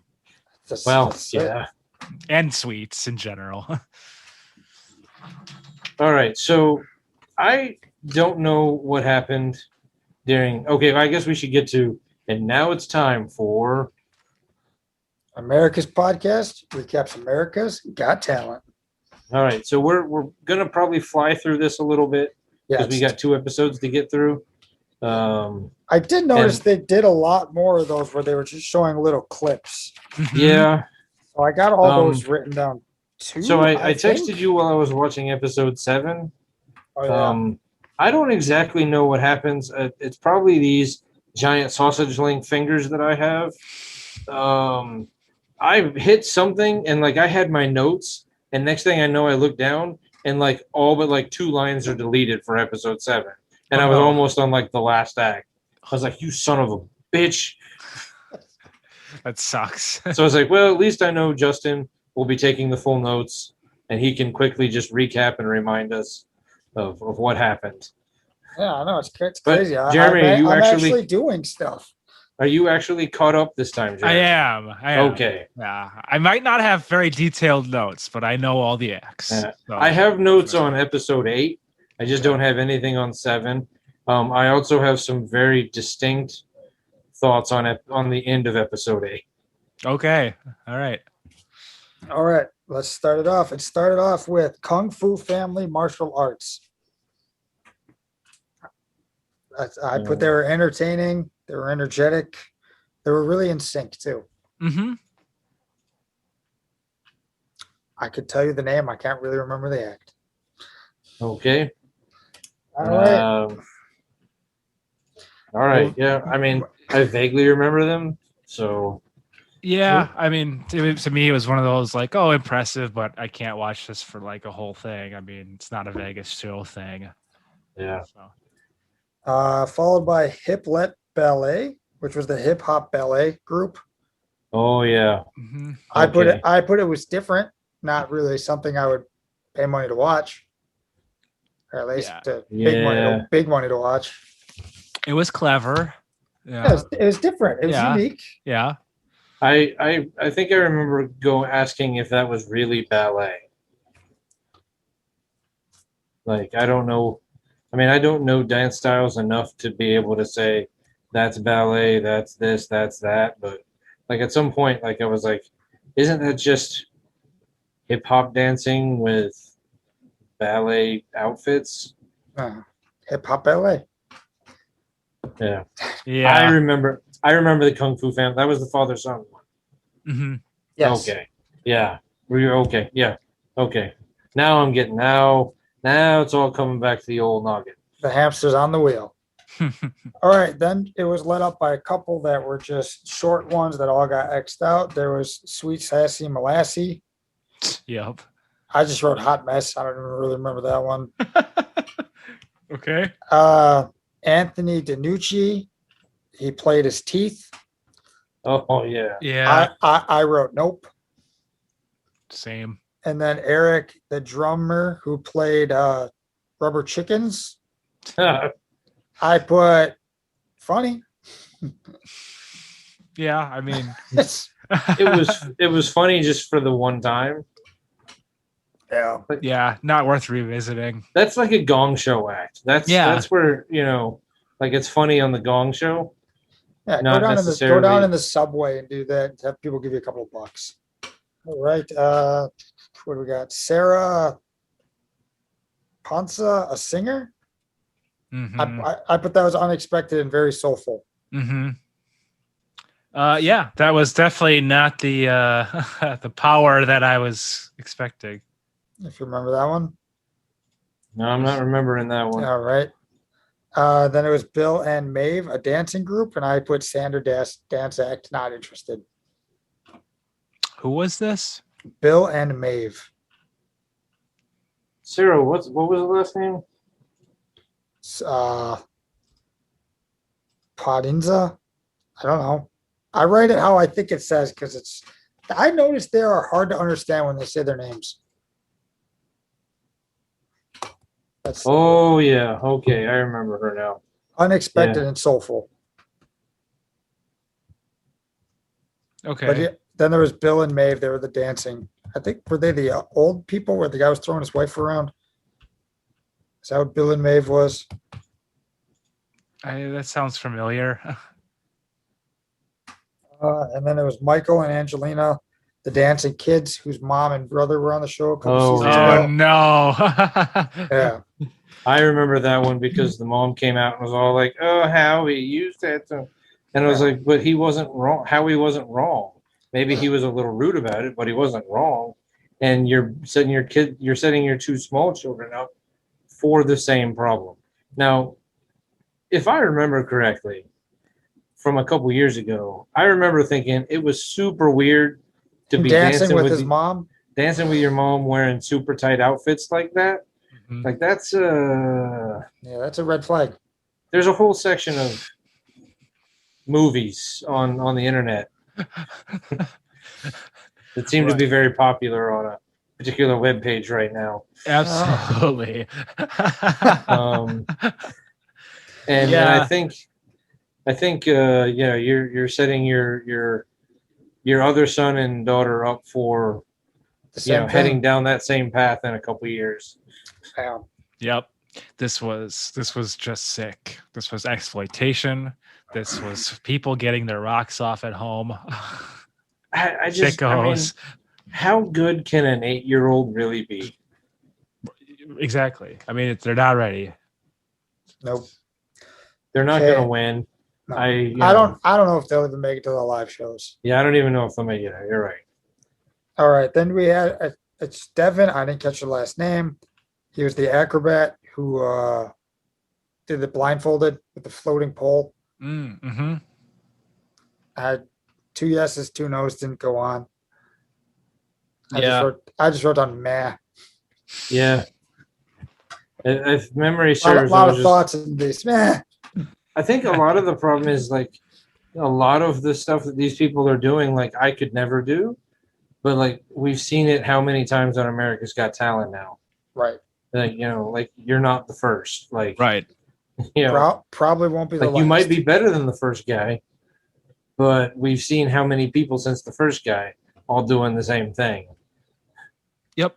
Well, That's it. yeah. and sweets in general. All right, so I don't know what happened during. Okay, I guess we should get to. And now it's time for. America's podcast recaps America's Got Talent. All right, so we're gonna probably fly through this a little bit Yeah, because we got 2 episodes to get through. I did notice and- they did a lot more of those where they were just showing little clips. Yeah. So I got all Um, those written down too. So I think. texted you while I was watching episode 7. Oh, yeah. I don't exactly know what happens. It's probably these giant sausage link fingers that I have. I hit something and like I had my notes, and next thing I know, I look down and like all but like 2 lines are deleted for episode 7, and I was Oh. almost on like the last act. I was like, "You son of a bitch!" That sucks. So I was like, "Well, at least I know Justin will be taking the full notes, and he can quickly just recap and remind us of what happened." Yeah, I know it's But, crazy. Jeremy, I'm you actually doing stuff. Are you actually caught up this time, Jeremy? I am. Okay. Yeah. I might not have very detailed notes, but I know all the acts. Yeah. So- I have notes on episode 8. I just don't have anything on 7. I also have some very distinct thoughts on the end of episode 8. Okay. All right. All right, let's start it off. It started off with Kung Fu Family Martial Arts. I put they were entertaining, they were energetic, they were really in sync too. Mm-hmm. I could tell you the name, I can't really remember the act. Okay. All right. All right. Yeah. I mean, I vaguely remember them. So Yeah, I mean, to me, it was one of those like, oh, impressive, but I can't watch this for like a whole thing. I mean, it's not a Vegas show thing. yeah. So. Followed by Hiplet Ballet, which was the hip hop ballet group. Oh yeah. Mm-hmm. I put Okay. it was different, not really something I would pay money to watch, or at least Yeah. big money to watch. It was clever. Yeah, Yeah. it was different. It was Yeah. unique. Yeah. I think I remember asking if that was really ballet. Like I don't know. I mean, I don't know dance styles enough to be able to say that's ballet, that's this, that's that. But like at some point, like I was like, isn't that just hip hop dancing with ballet outfits? Hip hop ballet. Yeah. Yeah. I remember the Kung Fu Family. That was the father son one. Mm-hmm. Yes. Okay. Yeah. We were okay. Yeah. Okay. Now Now it's all coming back to the old noggin. The hamster's on the wheel. All right, then it was led up by a couple that were just short ones that all got X'd out. There was Sweet Sassy Molassy. Yep. I just wrote Hot Mess. I don't even really remember that one. Okay. Anthony DiNucci. He played his teeth. Oh yeah. Yeah. I wrote Nope. Same. And then Eric, the drummer, who played Rubber Chickens. I put funny. Yeah. I mean, it was funny just for the one time. Yeah. yeah, not worth revisiting. That's like a Gong Show act. That's where, like it's funny on the Gong Show. Yeah, Not go necessarily. down in the subway and do that. Have people give you a couple of bucks. All right. What do we got? Sarah Ponsa, a singer. Mhm. I put that was unexpected and very soulful. Mhm. Yeah, that was definitely not the the power that I was expecting. If you remember that one. No, I'm not remembering that one. All right. Then it was Bill and Maeve, a dancing group, and I put Sander Dance Act, not interested. Who was this? Bill and Maeve. Sarah, what was the last name? Podinza? I don't know. I write it how I think it says because I noticed they are hard to understand when they say their names. That's Oh yeah, okay, I remember her now. unexpected and soulful. Okay. But yeah, then there was Bill and Maeve. They were the dancing. I think were they the old people where the guy was throwing his wife around? Is that what Bill and Maeve was? That sounds familiar. And then it was Michael and Angelina, the dancing kids whose mom and brother were on the show a couple Oh, seasons Oh ago. no. Yeah. I remember that one because the mom came out and was all like, "Oh, Howie, use that," and I was like, "But he wasn't wrong. Howie wasn't wrong. Maybe he was a little rude about it, but he wasn't wrong." And you're setting your two small children up for the same problem. Now, if I remember correctly, from a couple years ago, I remember thinking it was super weird to be dancing with his mom. dancing with your mom wearing super tight outfits like that. Mhm. Like that's Yeah, that's a red flag. there's a whole section of movies on the internet that seem to be very popular on a particular web page right now. Absolutely. And Yeah. I think you're setting your other son and daughter up for The same heading thing. down that same path in a couple years. Yeah. Yep. This was just sick. This was exploitation. This was people getting their rocks off at home. I mean, Sickos. how good can an 8-year-old really be? Exactly. I mean, they're not ready. Nope. They're not Okay. going to win. No. I don't know if they'll even make it to the live shows. Yeah, I don't even know if they'll make it. You're right. All right. Then we had it's Devin. I didn't catch the last name. He was the acrobat who did the blindfolded with the floating pole. Mm-hmm. I had 2 yeses, 2 no's, didn't go on. Yeah. I just wrote down meh. Yeah. If memory A serves, lot of thoughts in this. Meh. I think a lot of the problem is like a lot of the stuff that these people are doing, like I could never do, but like we've seen it how many times on America's Got Talent now. Right. Like like you're not the first. Like Right. Probably won't be the like last. you might be better than the first guy, but we've seen how many people since the first guy all doing the same thing. Yep.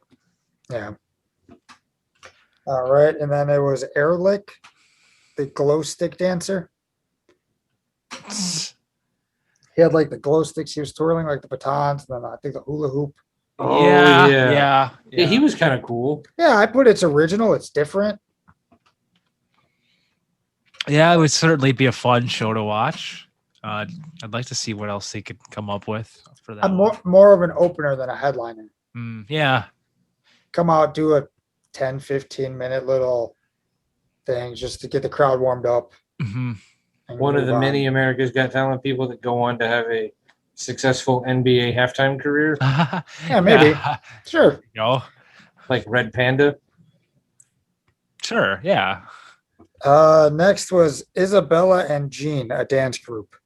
Yeah. All right. And then there was Erlich, the glow stick dancer. He had like the glow sticks he was twirling, like the batons, and then I think the hula hoop. Oh Yeah. He was kind of cool. Yeah, I put it's original, it's different. Yeah, it would certainly be a fun show to watch. I'd like to see what else they could come up with for that. I'm one. more of an opener than a headliner. Yeah. Come out, do a 10, 15-minute little things just to get the crowd warmed up. Mm-hmm. and One of move the on. many America's Got Talent people that go on to have a successful NBA halftime career, Yeah, maybe. Yeah. Sure. You know? like Red Panda. Sure. Yeah. Next was Isabella and Jean, a dance group.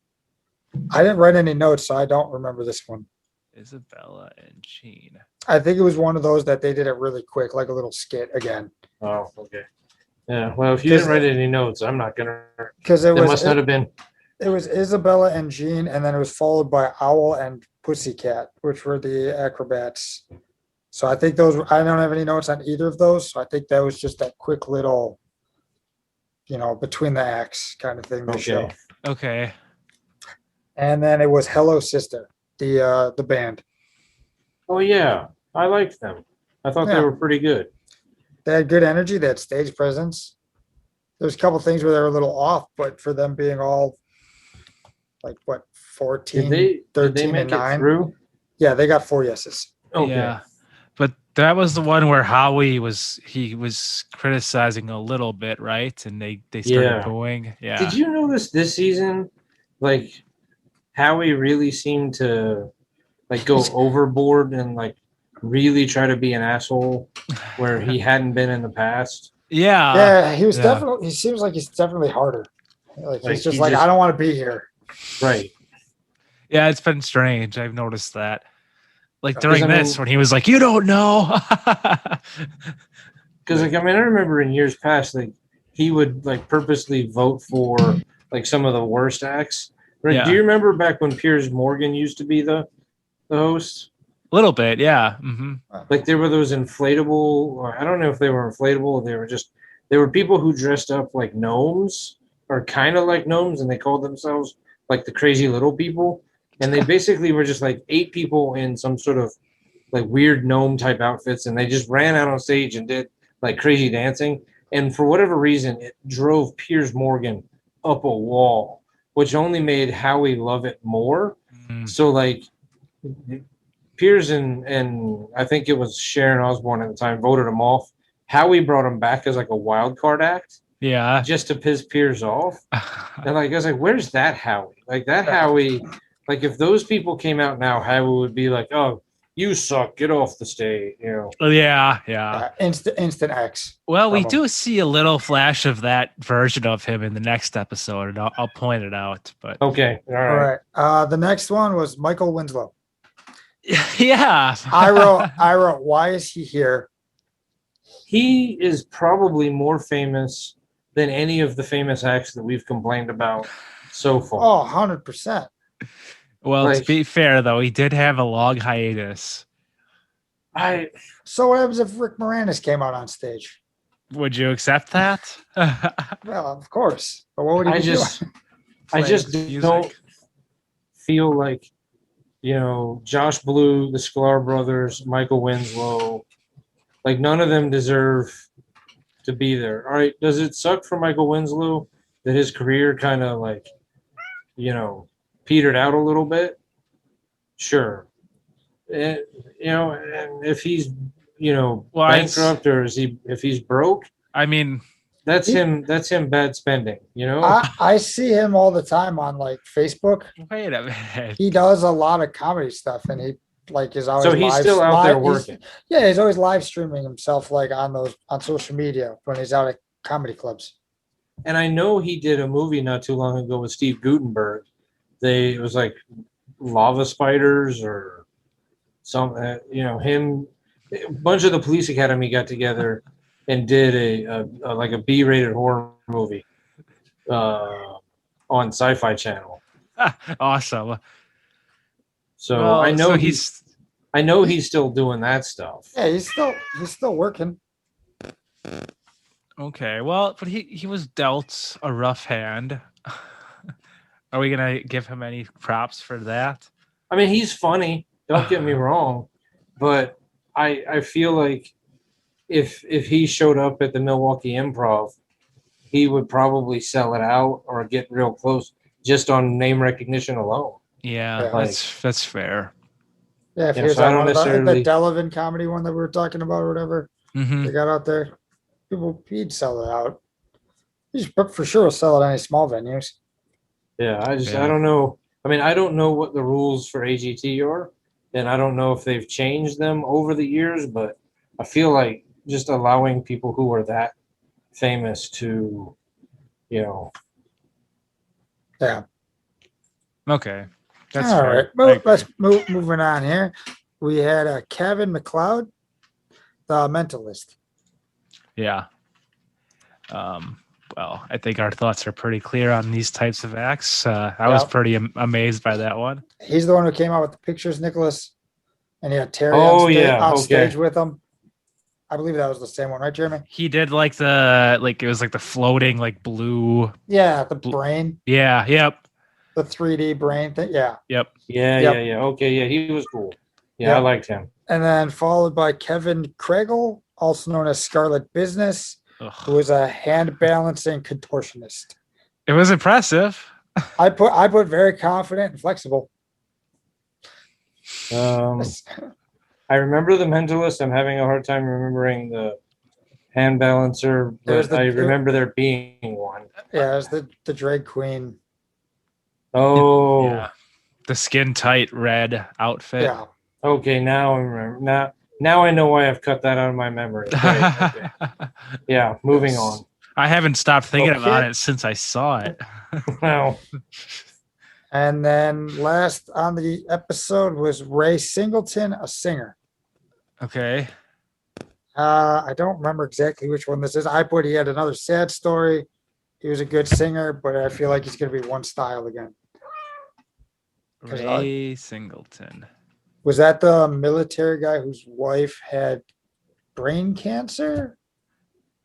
I didn't write any notes, so I don't remember this one. Isabella and Jean. I think it was one of those that they did it really quick, like a little skit again. Oh, okay. Yeah. Well, if you 'Cause- didn't write any notes, I'm not gonna. Because it There was must not have been. it was Isabella and Jean, and then it was followed by Owl and Pussycat, which were the acrobats. So I think those I don't have any notes on either of those. So I think that was just that quick little, between the acts kind of thing they Okay. show. Okay. And then it was Hello Sister, the band. Oh yeah, I liked them. I thought they Yeah. were pretty good. They had good energy. They had stage presence. There's a couple things where they were a little off, but for them being all like what 14, Did they 13, make and it 9. through? Yeah, they got 4 yeses. Okay. Yeah. But that was the one where Howie was criticizing a little bit, right? And they started Yeah. booing. Yeah. Did you notice this season, like Howie really seemed to like go overboard and like really try to be an asshole where he hadn't been in the past? Yeah. Yeah, he was yeah. definitely. He seems like he's definitely harder. Like Like, he's just he like, just- I don't want to be here. Right. Yeah, it's been strange. I've noticed that. Like Because, during I mean- this, when he was like, "You don't know." Because like I mean, I remember in years past, like he would like purposely vote for like some of the worst acts. Right? Yeah. Do you remember back when Piers Morgan used to be the host? A little bit, yeah. Hmm. Like there were those inflatable, or I don't know if they were inflatable. They were people who dressed up like gnomes or kind of like gnomes, and they called themselves like the crazy little people. And they basically were just like 8 people in some sort of like weird gnome type outfits, and they just ran out on stage and did like crazy dancing. And for whatever reason, it drove Piers Morgan up a wall, which only made Howie love it more. So like Piers and I think it was Sharon Osbourne at the time voted him off. Howie brought him back as like a wild card act Yeah. just to piss Piers off. And like I was like, where's that Howie? Like that Howie, like if those people came out now, Howie would be like, oh, you suck, get off the stage, you know. Yeah. Instant X. Well, we From do see a little flash of that version of him in the next episode, and I'll point it out. But Okay, all All right. right. The next one was Michael Winslow. yeah, I wrote, why is he here? He is probably more famous than any of the famous acts that we've complained about so far. Oh, 100%. Well, to Like- be fair, though, he did have a long hiatus. So what happens if Rick Moranis came out on stage? Would you accept that? Well, of course. But what would he I be just doing? I just Playing music? don't feel like, you know, Josh Blue, the Sklar brothers, Michael Winslow, like none of them deserve to be there. All right, does it suck for Michael Winslow that his career kind of like, you know, petered out a little bit? Sure. You know, and if he's, you know, Well, bankrupt or if he's broke, I mean, that's him bad spending, you know? I see him all the time on like Facebook. wait a minute. He does a lot of comedy stuff, and he like is always So he's still out there working. He's always live streaming himself like on social media when he's out at comedy clubs. And I know he did a movie not too long ago with Steve Guttenberg. It was like lava spiders or something. You know, a bunch of the police academy got together and did a like a B-rated horror movie on Sci-Fi Channel. Awesome. So Well, I know so he's still doing that stuff. Yeah, he's still working. okay. Well, but he was dealt a rough hand. Are we gonna give him any props for that? I mean, he's funny. Don't get me wrong, but I feel like if he showed up at the Milwaukee Improv, he would probably sell it out or get real close just on name recognition alone. Yeah, Yeah. that's fair. Yeah, if Yeah, he was so I on don't one of the necessarily- Delavan comedy one that we were talking about or whatever. Mhm. they got out there. He'd sell it out. But for sure, will sell at any small venues. Yeah, I Yeah. don't know. I mean, I don't know what the rules for AGT are, and I don't know if they've changed them over the years, but I feel like just allowing people who are that famous to, you know, Yeah. Okay. That's All fair. right. I agree. Let's moving on here. We had Kevin McLeod, the Mentalist. Yeah. Well, I think our thoughts are pretty clear on these types of acts. I was Yep. pretty amazed by that one. He's the one who came out with the pictures, Nicholas, and he had Terry Oh, on, yeah, on okay. stage with him. I believe that was the same one, right, Jeremy? He did like it was like the floating like blue. Yeah, the brain, Yeah. Yep. the 3D brain thing. Yeah. Yep. Yep. yeah. Okay, yeah, he was cool. Yeah, I Yep. liked him. And then followed by Kevin Kregel, also known as Scarlet Business, who Ugh. is a hand balancing contortionist. It was impressive. I put very confident and flexible. I remember the Mentalist. I'm having a hard time remembering the hand balancer, There's but I remember there being one. Yeah, it's the drag queen. Oh, Yeah. The skin tight red outfit. Yeah. okay. Now I remember. Now I know why I've cut that out of my memory. Right, okay. Yeah, moving Yes. on. I haven't stopped thinking Okay. about it since I saw it. Wow. And then last on the episode was Ray Singleton, a singer. Okay. I don't remember exactly which one this is. I put he had another sad story. He was a good singer, but I feel like he's going to be one style again. Ray Singleton. Was that the military guy whose wife had brain cancer?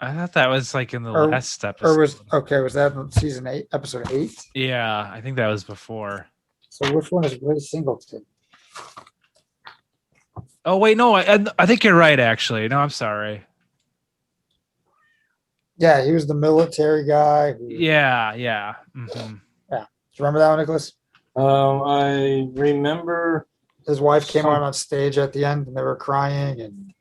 I thought that was like in the Or- last episode. Or was that in season 8, episode 8? Yeah, I think that was before. So which one is Ray Singleton? Oh wait, no, I think you're right. Actually, no, I'm sorry. Yeah, he was the military guy. Do Yeah. Mhm. you remember that one, Nicholas? I remember. His wife came out on stage at the end and they were crying and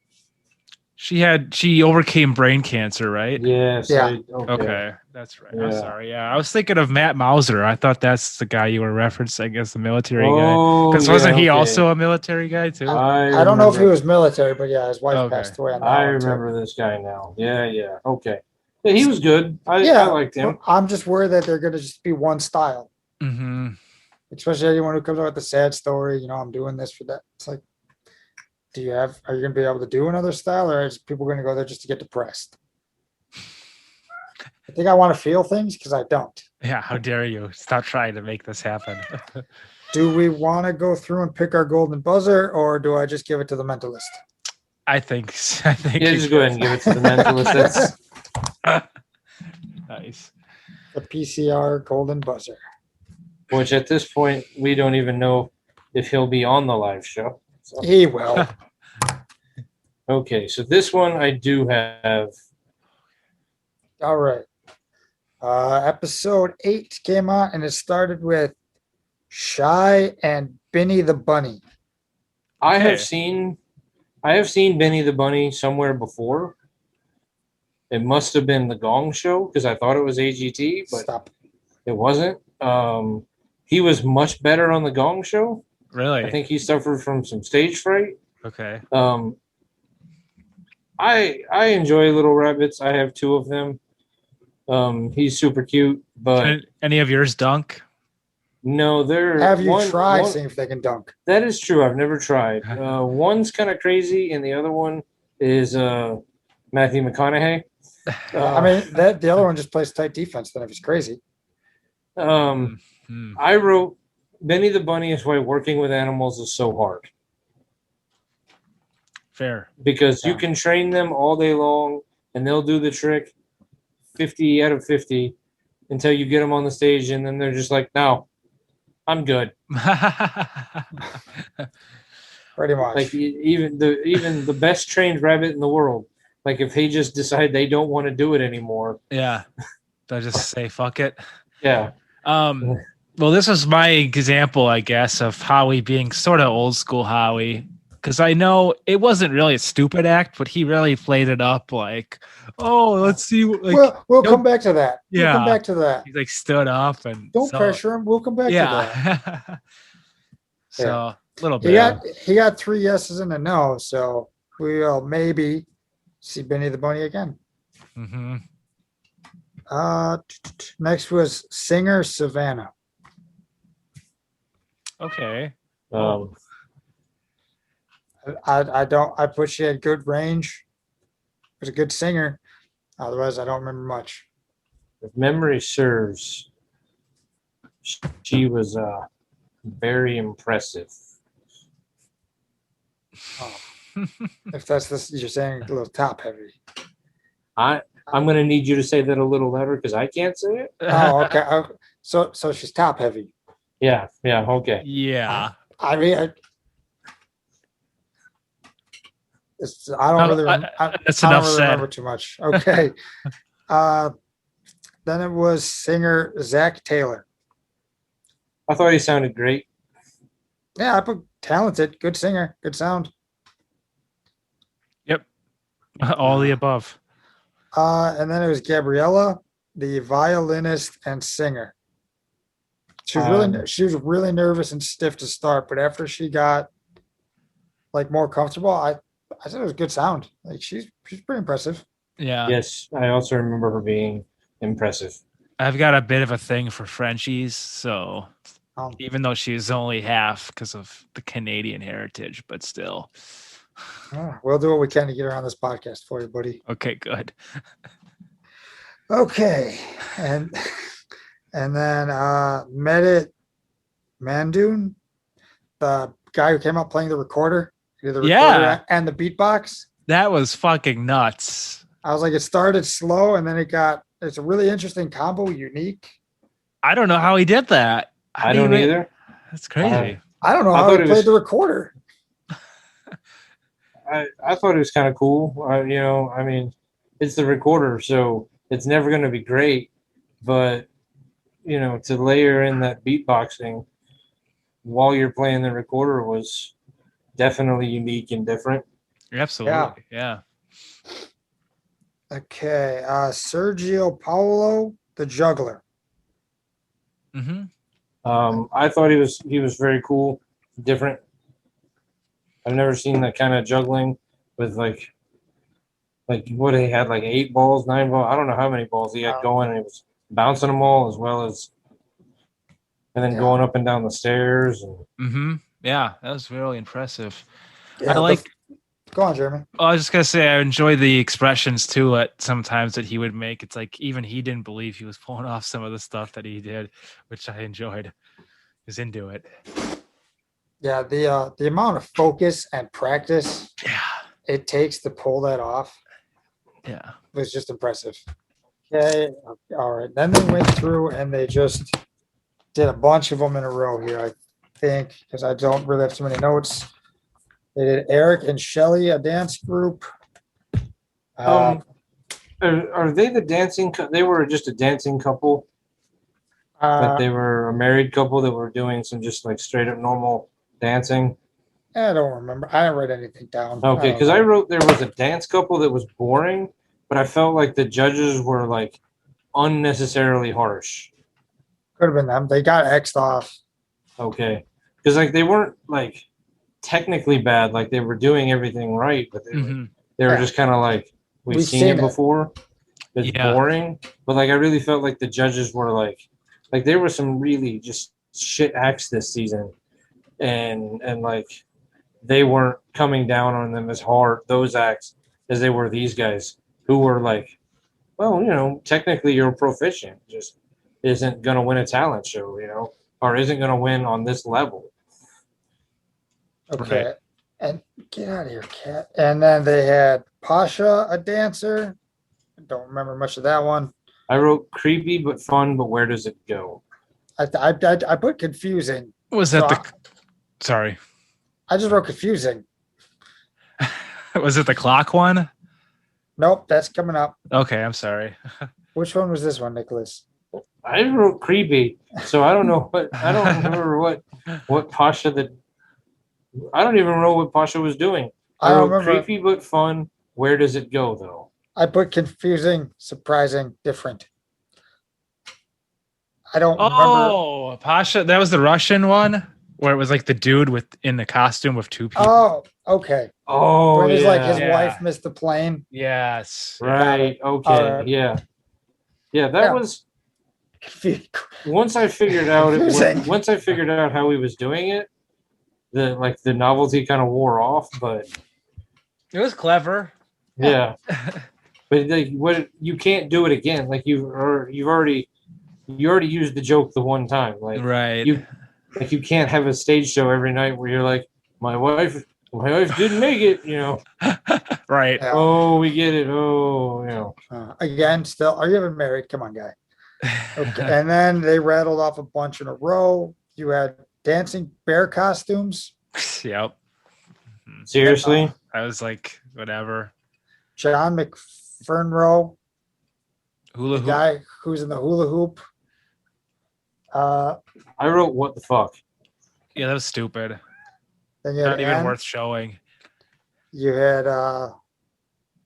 She overcame brain cancer, right? Yes. Yeah. Okay, that's right. I'm Yeah. sorry. Yeah, I was thinking of Matt Mauser. I thought that's the guy you were referencing as the military guy. Oh, Because wasn't he yeah, okay. also a military guy too? I don't know if he was military, but yeah, his wife Okay. passed away on that I one, too. remember this guy now. Yeah. Okay. Yeah, he was good. I Yeah, liked him. I'm just worried that they're going to just be one style, Mm-hmm. especially anyone who comes out with a sad story. You know, I'm doing this for that. It's like, are you going to be able to do another style, or is people going to go there just to get depressed? I think I want to feel things because I don't. Yeah, how dare you? Stop trying to make this happen. Do we want to go through and pick our golden buzzer, or do I just give it to the mentalist? I think. Yeah, just go ahead and give it to the mentalist. That's Nice. The PCR golden buzzer. which at this point we don't even know if he'll be on the live show. So, He will. okay, so this one I do have. All right. Episode 8 came out, and it started with Shy and Benny the Bunny. I Okay. have seen Benny the Bunny somewhere before. It must have been the Gong Show because I thought it was AGT, but Stop. it wasn't. He was much better on the Gong Show. Really? I think he suffered from some stage fright. Okay. I enjoy Little Rabbits. I have 2 of them. He's super cute, but Any of yours dunk? no, they're Have you one- tried one- seeing if they can dunk? That is true. I've never tried. One's kind of crazy, and the other one is Matthew McConaughey. I mean, the other one just plays tight defense. Then if he's crazy, Hmm. I wrote Benny the Bunny is why working with animals is so hard Fair. because you Yeah. can train them all day long, and they'll do the trick 50 out of 50 until you get them on the stage, and then they're just like, "No, I'm good." pretty much. Like even the best trained rabbit in the world, like if they just decide they don't want to do it anymore, Yeah. They'll just say fuck it. yeah, Well, this was my example, I guess, of Howie being sort of old school Howie. because I know it wasn't really a stupid act, but he really played it up like, oh, let's see. Like, we'll come back to that. We'll come Yeah. back to that. he like stood up and Don't so, pressure him. We'll come back to that. Yeah. So a little He bit. got 3 yeses and a no, so we'll maybe see Benny the Bunny again. Hmm. Next was singer Savannah. Okay. I put she had good range. Was a good singer. Otherwise, I don't remember much. If memory serves, she was very impressive. If that's this, you're saying a little top heavy. I'm going to need you to say that a little louder because I can't say it. Oh, okay. So she's top heavy. Yeah, okay. Yeah. I mean, I don't really. That's I don't enough really said. remember too much. Okay. Then it was singer Zach Taylor. I thought he sounded great. Yeah, I put talented, good singer, good sound. Yep. All the above. And then it was Gabriella, the violinist and singer. She was really nervous and stiff to start, but after she got like more comfortable, I said it was good sound. Like she's pretty impressive. Yeah. Yes, I also remember her being impressive. I've got a bit of a thing for Frenchies, so Um, even though she was only half because of the Canadian heritage, but still. We'll do what we can to get her on this podcast for you, buddy. Okay, good. Okay, and then Medit Mandoon, the guy who came out playing the recorder, he did the recorder Yeah. and the beatbox. That was fucking nuts. I was like, it started slow and then it's a really interesting combo, unique. I don't know how he did that. I don't either. That's crazy. I don't know I how thought he it played was- the recorder. I thought it was kind of cool. I mean, it's the recorder, so it's never going to be great. But, to layer in that beatboxing while you're playing the recorder was definitely unique and different. Absolutely. Yeah. Okay, Sergio Paolo, the juggler. Mm-hmm. I thought he was very cool, different. I've never seen that kind of juggling with like what he had, like 8 balls, 9 balls. I don't know how many balls he had going, and he was bouncing them all as well as, and then going up and down the stairs. And Mm-hmm. Yeah, that was really impressive. Yeah, I like. Go on, Jeremy. I was just gonna say I enjoy the expressions too. At sometimes that he would make, it's like even he didn't believe he was pulling off some of the stuff that he did, which I enjoyed. He was into it. Yeah, the amount of focus and practice Yeah. it takes to pull that off Yeah. was just impressive. Okay, all right. Then they went through and they just did a bunch of them in a row here, I think, because I don't really have too many notes. They did Eric and Shelly, a dance group. are they the dancing? They were just a dancing couple. But they were a married couple that were doing some just like straight up normal dancing. I don't remember. I didn't write anything down. Okay, because I wrote there was a dance couple that was boring, but I felt like the judges were like unnecessarily harsh. Could have been them. They got X'd off. Okay, because like they weren't like technically bad, like they were doing everything right, but they were Yeah. just kind of like we've We've seen seen it it. before. It's boring, but like I really felt like the judges were like there were some really just shit acts this season, and like they weren't coming down on them as hard, those acts, as they were these guys who were like, well, technically you're proficient, just isn't going to win a talent show, or isn't going to win on this level. Okay. Right. And get out of here, cat. And then they had Pasha, a dancer. I don't remember much of that one. I wrote creepy but fun, but where does it go? I put confusing. Was that sorry. I just wrote confusing. Was it the clock one? Nope, that's coming up. Okay, I'm sorry. Which one was this one, Nicholas? I wrote creepy, so I don't know, but I don't remember what Pasha I don't even know what Pasha was doing. I don't wrote remember. creepy but fun. Where does it go though? I put confusing, surprising, different. I don't remember. Oh, Pasha, that was the Russian one where it was like the dude with in the costume with two people. Oh, okay. Oh, Where it is yeah. like his Yeah. wife missed the plane. Yes. Right. Okay. Alright. Yeah. Yeah. That Yeah. was once I figured out Confusing. once I figured out how he was doing it, the novelty kind of wore off. But It was clever. yeah. But like, what you can't do it again. Like you already used the joke the one time. Like Right. you can't have a stage show every night where you're like, my wife didn't make it. Right. Yeah. Oh, we get it. Oh, Again, still, are you even married? Come on, guy. Okay. And then they rattled off a bunch in a row. You had dancing bear costumes. Yep. Seriously. I was like, whatever. John McFernroe, Hula the hoop. guy who's in the hula hoop. I wrote what the fuck. Yeah, that was stupid. Then you had Not even worth showing. You had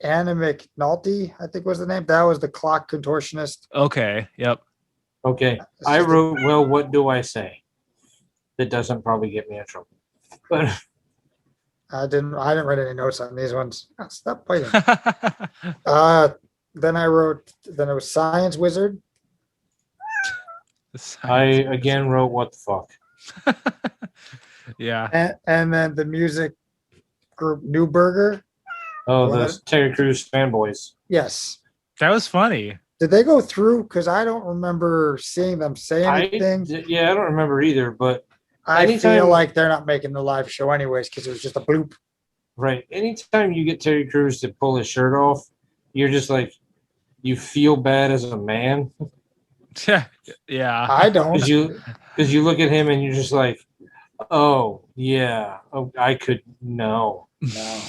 Anna McNulty, I think was the name. That was the clock contortionist. Okay. Yep. Okay. I wrote, well, what do I say? That doesn't probably get me in trouble. But I didn't write any notes on these ones. Oh, stop biting. Then it was Science Wizard. I again wrote what the fuck. Yeah. And then the music group Newburger. Oh, What? the Terry Crews fanboys. Yes. That was funny. Did they go through? Because I don't remember seeing them say anything. Yeah, I don't remember either, but I anytime- feel like they're not making the live show anyways because it was just a bloop. right. Anytime you get Terry Crews to pull his shirt off, you're just like, you feel bad as a man. Yeah. I don't. Because you look at him and you're just like, oh, yeah. Oh, I could, no. No.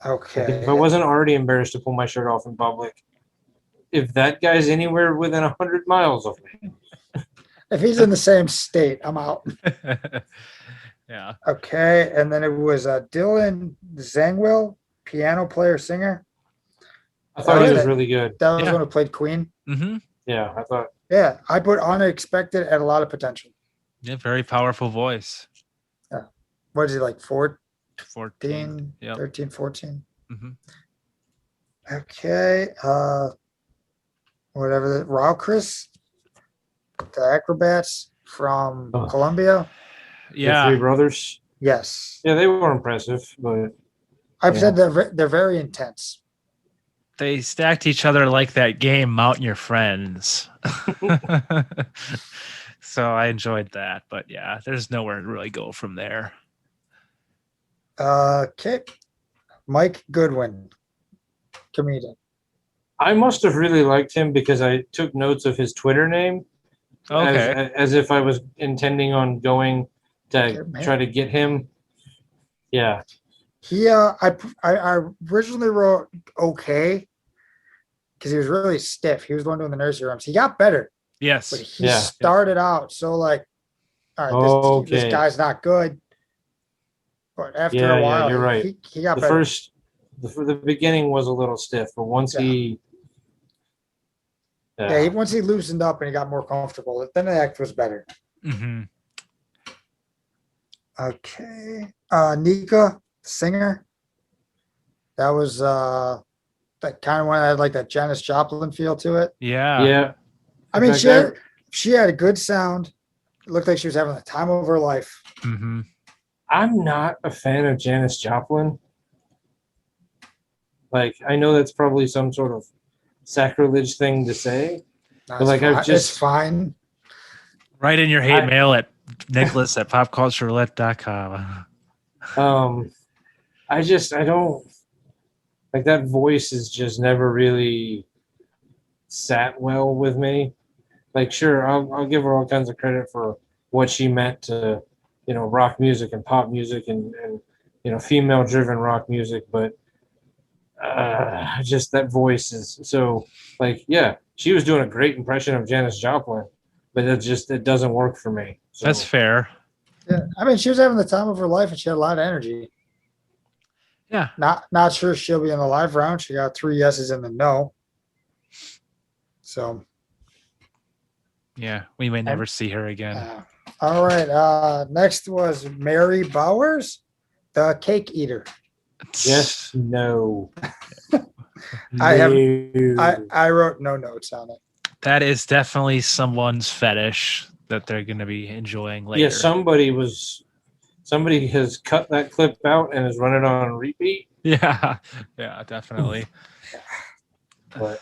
Okay. If I wasn't already embarrassed to pull my shirt off in public, if that guy's anywhere within 100 miles of me. If he's in the same state, I'm out. Yeah. Okay. And then it was Dylan Zangwill, piano player, singer. I thought he was Okay. really good. That was Yeah. one who played Queen. Mm-hmm. Yeah, I thought. Yeah. I put unexpected and a lot of potential. Yeah. Very powerful voice. What is he like? 14, 14. Yep. 13, 14. Mm-hmm. Okay. Whatever. Raw Chris, the acrobats from Oh. Colombia. The Yeah. Three Brothers. Yes. Yeah, they were impressive, but I've Yeah. said they're very intense. They stacked each other like that game, Mount Your Friends. So I enjoyed that. But yeah, there's nowhere to really go from there. Okay. Mike Goodwin, comedian. I must have really liked him because I took notes of his Twitter name Okay. as if I was intending on going to Okay, man. try to get him. Yeah. He I originally wrote okay because he was really stiff. He was the one doing the nursery rhymes. He got better, Yes. but he Yeah. started out so like, all right, this Okay. guy's not good. But after Yeah, a yeah, while, you're right. he got The better. the beginning was a little stiff, but once Yeah. he. Once he loosened up and he got more comfortable, then the act was better. Mm-hmm. Okay. Nika, singer. That was that kind of one that had like that Janis Joplin feel to it. Yeah. Yeah. I mean, In fact, she had a good sound. It looked like she was having the time of her life. Mm-hmm. I'm not a fan of Janis Joplin. Like, I know that's probably some sort of sacrilege thing to say. No, Like, I've it's just- fine. Write in your hate I- mail at nicholas@popcultureroulette.com. I don't like that voice is just never really sat well with me. Like, sure, I'll give her all kinds of credit for what she meant to, rock music and pop music and female driven rock music, but just that voice is so like, yeah, she was doing a great impression of Janis Joplin, but it doesn't work for me. So, That's fair. Yeah, I mean, she was having the time of her life, and she had a lot of energy. Yeah. Not sure she'll be in the live round. She got 3 yeses and a no. So Yeah, we may never see her again. all right. Next was Mary Bowers, the cake eater. Yes, no. I have- No. I wrote no notes on it. That is definitely someone's fetish that they're going to be enjoying later. Yeah, somebody has cut that clip out and is running on repeat. Yeah, definitely. But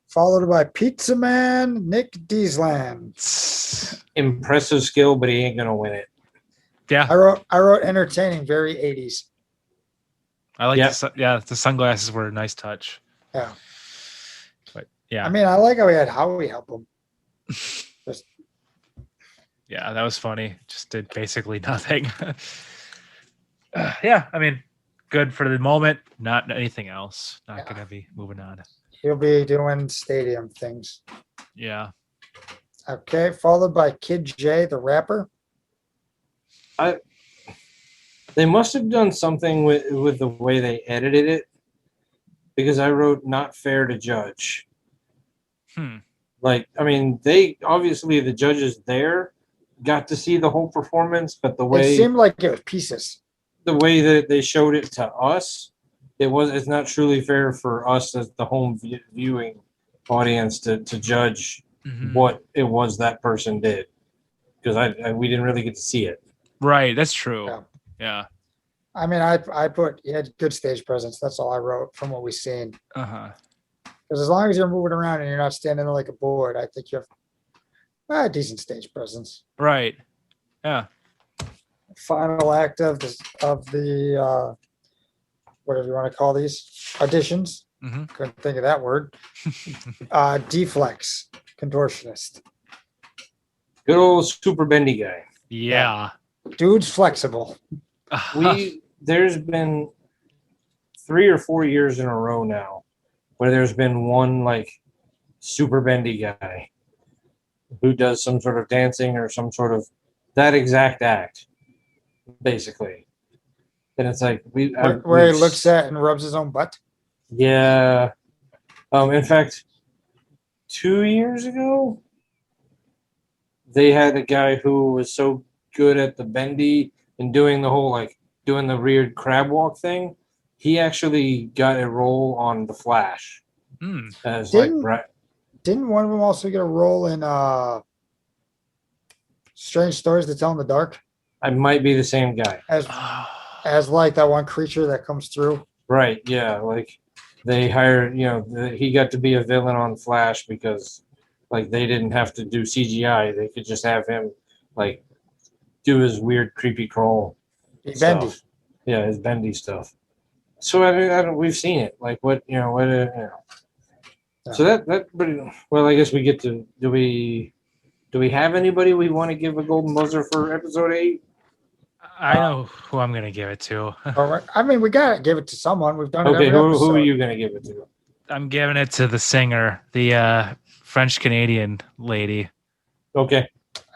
Followed by Pizza Man Nick Diesland. impressive skill, but he ain't gonna win it. Yeah, I wrote entertaining, very 80s. I like. Yeah. The sunglasses were a nice touch. Yeah. But yeah, I mean, I like how we had Howie help him. yeah, that was funny. Just did basically nothing. Yeah, I mean, good for the moment. Not anything else. Not gonna be moving on. He'll be doing stadium things. Yeah. Okay, followed by Kid J, the rapper. They must have done something with the way they edited it, because I wrote not fair to judge. Like, I mean, they obviously, the judges there got to see the whole performance, but It seemed like it was pieces. the way that they showed it to us, it's not truly fair for us as the home viewing audience to judge what it was that person did, because we didn't really get to see it. Right, that's true. Yeah. I mean, I put he had good stage presence. That's all I wrote from what we've seen. Because as long as you're moving around and you're not standing like a board, I think you have a decent stage presence. Right. Yeah. Final act of the whatever you want to call these auditions. Couldn't think of that word. Deflex, contortionist. Good old super bendy guy. Yeah. Dude's flexible. There's been 3 or 4 years in a row now where there's been one like super bendy guy who does some sort of dancing or some sort of that exact act, basically. And it's like where he looks at and rubs his own butt. Yeah. In fact, 2 years ago, they had a guy who was so good at the bendy and doing the whole doing the weird crab walk thing. He actually got a role on The Flash. As Didn't one of them also get a role in Strange Stories to Tell in the Dark? I might be the same guy. As like that one creature that comes through. Right, yeah. Like they hired, he got to be a villain on Flash because like they didn't have to do CGI. They could just have him like do his weird creepy crawl bendy. stuff. Yeah, his bendy stuff. So I don't, we've seen it. Like what. So that well, I guess we get to do we have anybody we want to give a golden buzzer for episode 8? I know who I'm gonna give it to. All right. I mean, we gotta give it to someone. We've done it. Okay, every who episode. are you gonna give it to? I'm giving it to the singer, the French Canadian lady. Okay.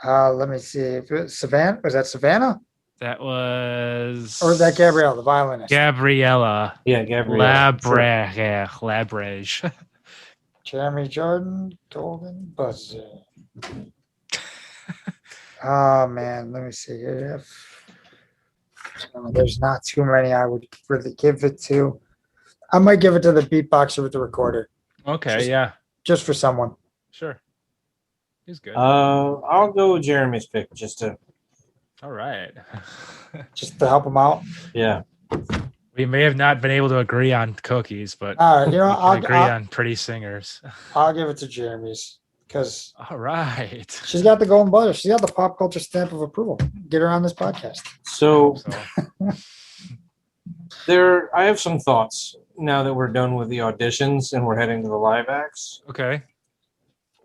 Let me see. Savannah, was that Savannah? That was. Or was that Gabrielle, the violinist? Gabriella. Yeah, Gabrielle. Labrèche. Jeremy Jordan, golden buzzer. Oh man, let me see here. There's not too many I would really give it to. I might give it to the beatboxer with the recorder. Okay, just for someone. Sure. He's good. I'll go with Jeremy's pick just to. All right. Just to help him out. Yeah. We may have not been able to agree on cookies, but I'll agree on pretty singers. I'll give it to Jeremy's because. All right. She's got the golden buzzer. She's got the pop culture stamp of approval. Get her on this podcast. So. I have some thoughts now that we're done with the auditions and we're heading to the live acts. Okay.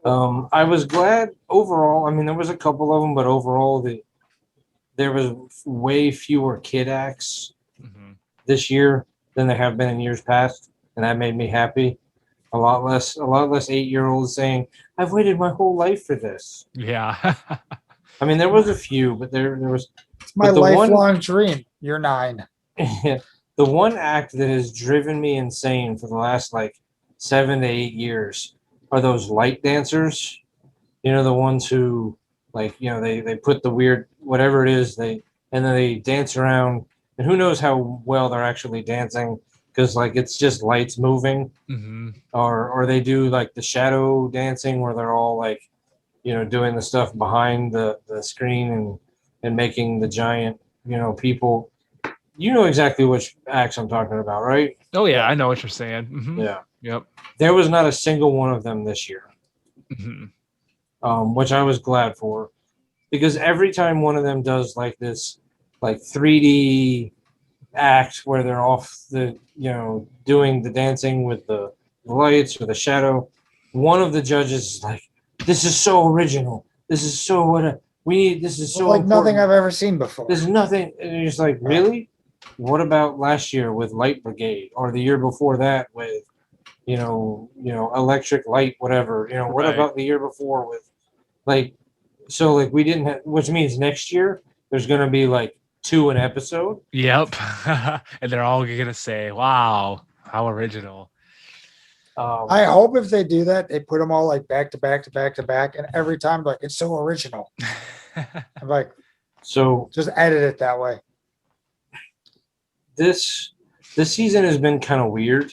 I was glad overall. I mean, there was a couple of them, but overall, there was way fewer kid acts this year than there have been in years past, and that made me happy. A lot less 8-year-olds saying, "I've waited my whole life for this." Yeah. I mean, there was a few, but there was It's my But the one- lifelong dream. You're 9. the one act that has driven me insane for the last like 7 to 8 years are those light dancers. You know, the ones who like, you know, they put the weird whatever it is, and then they dance around, and who knows how well they're actually dancing because like it's just lights moving, Mm-hmm. or they do like the shadow dancing where they're all like, you know, doing the stuff behind the screen and making the giant, you know, people. You know exactly which acts I'm talking about, right? Oh yeah, I know what you're saying. Mhm. Yeah. Yep. There was not a single one of them this year, Mhm. which I was glad for, because every time one of them does like this, like 3D act where they're off the, you know, doing the dancing with the lights or the shadow, one of the judges is like, "This is so original. This is so what we need. This is so like important. nothing I've ever seen before. There's nothing." And you're just like, really? What about last year with Light Brigade, or the year before that with, you know, Electric Light, whatever. You know, what Right. about the year before with, like, so like we didn't have, which means next year there's gonna be like 2 an episode. Yep. And they're all gonna say, "Wow, how original." I hope if they do that, they put them all like back to back to back to back, and every time like it's so original. I'm like, So just edit it that way. this season has been kind of weird.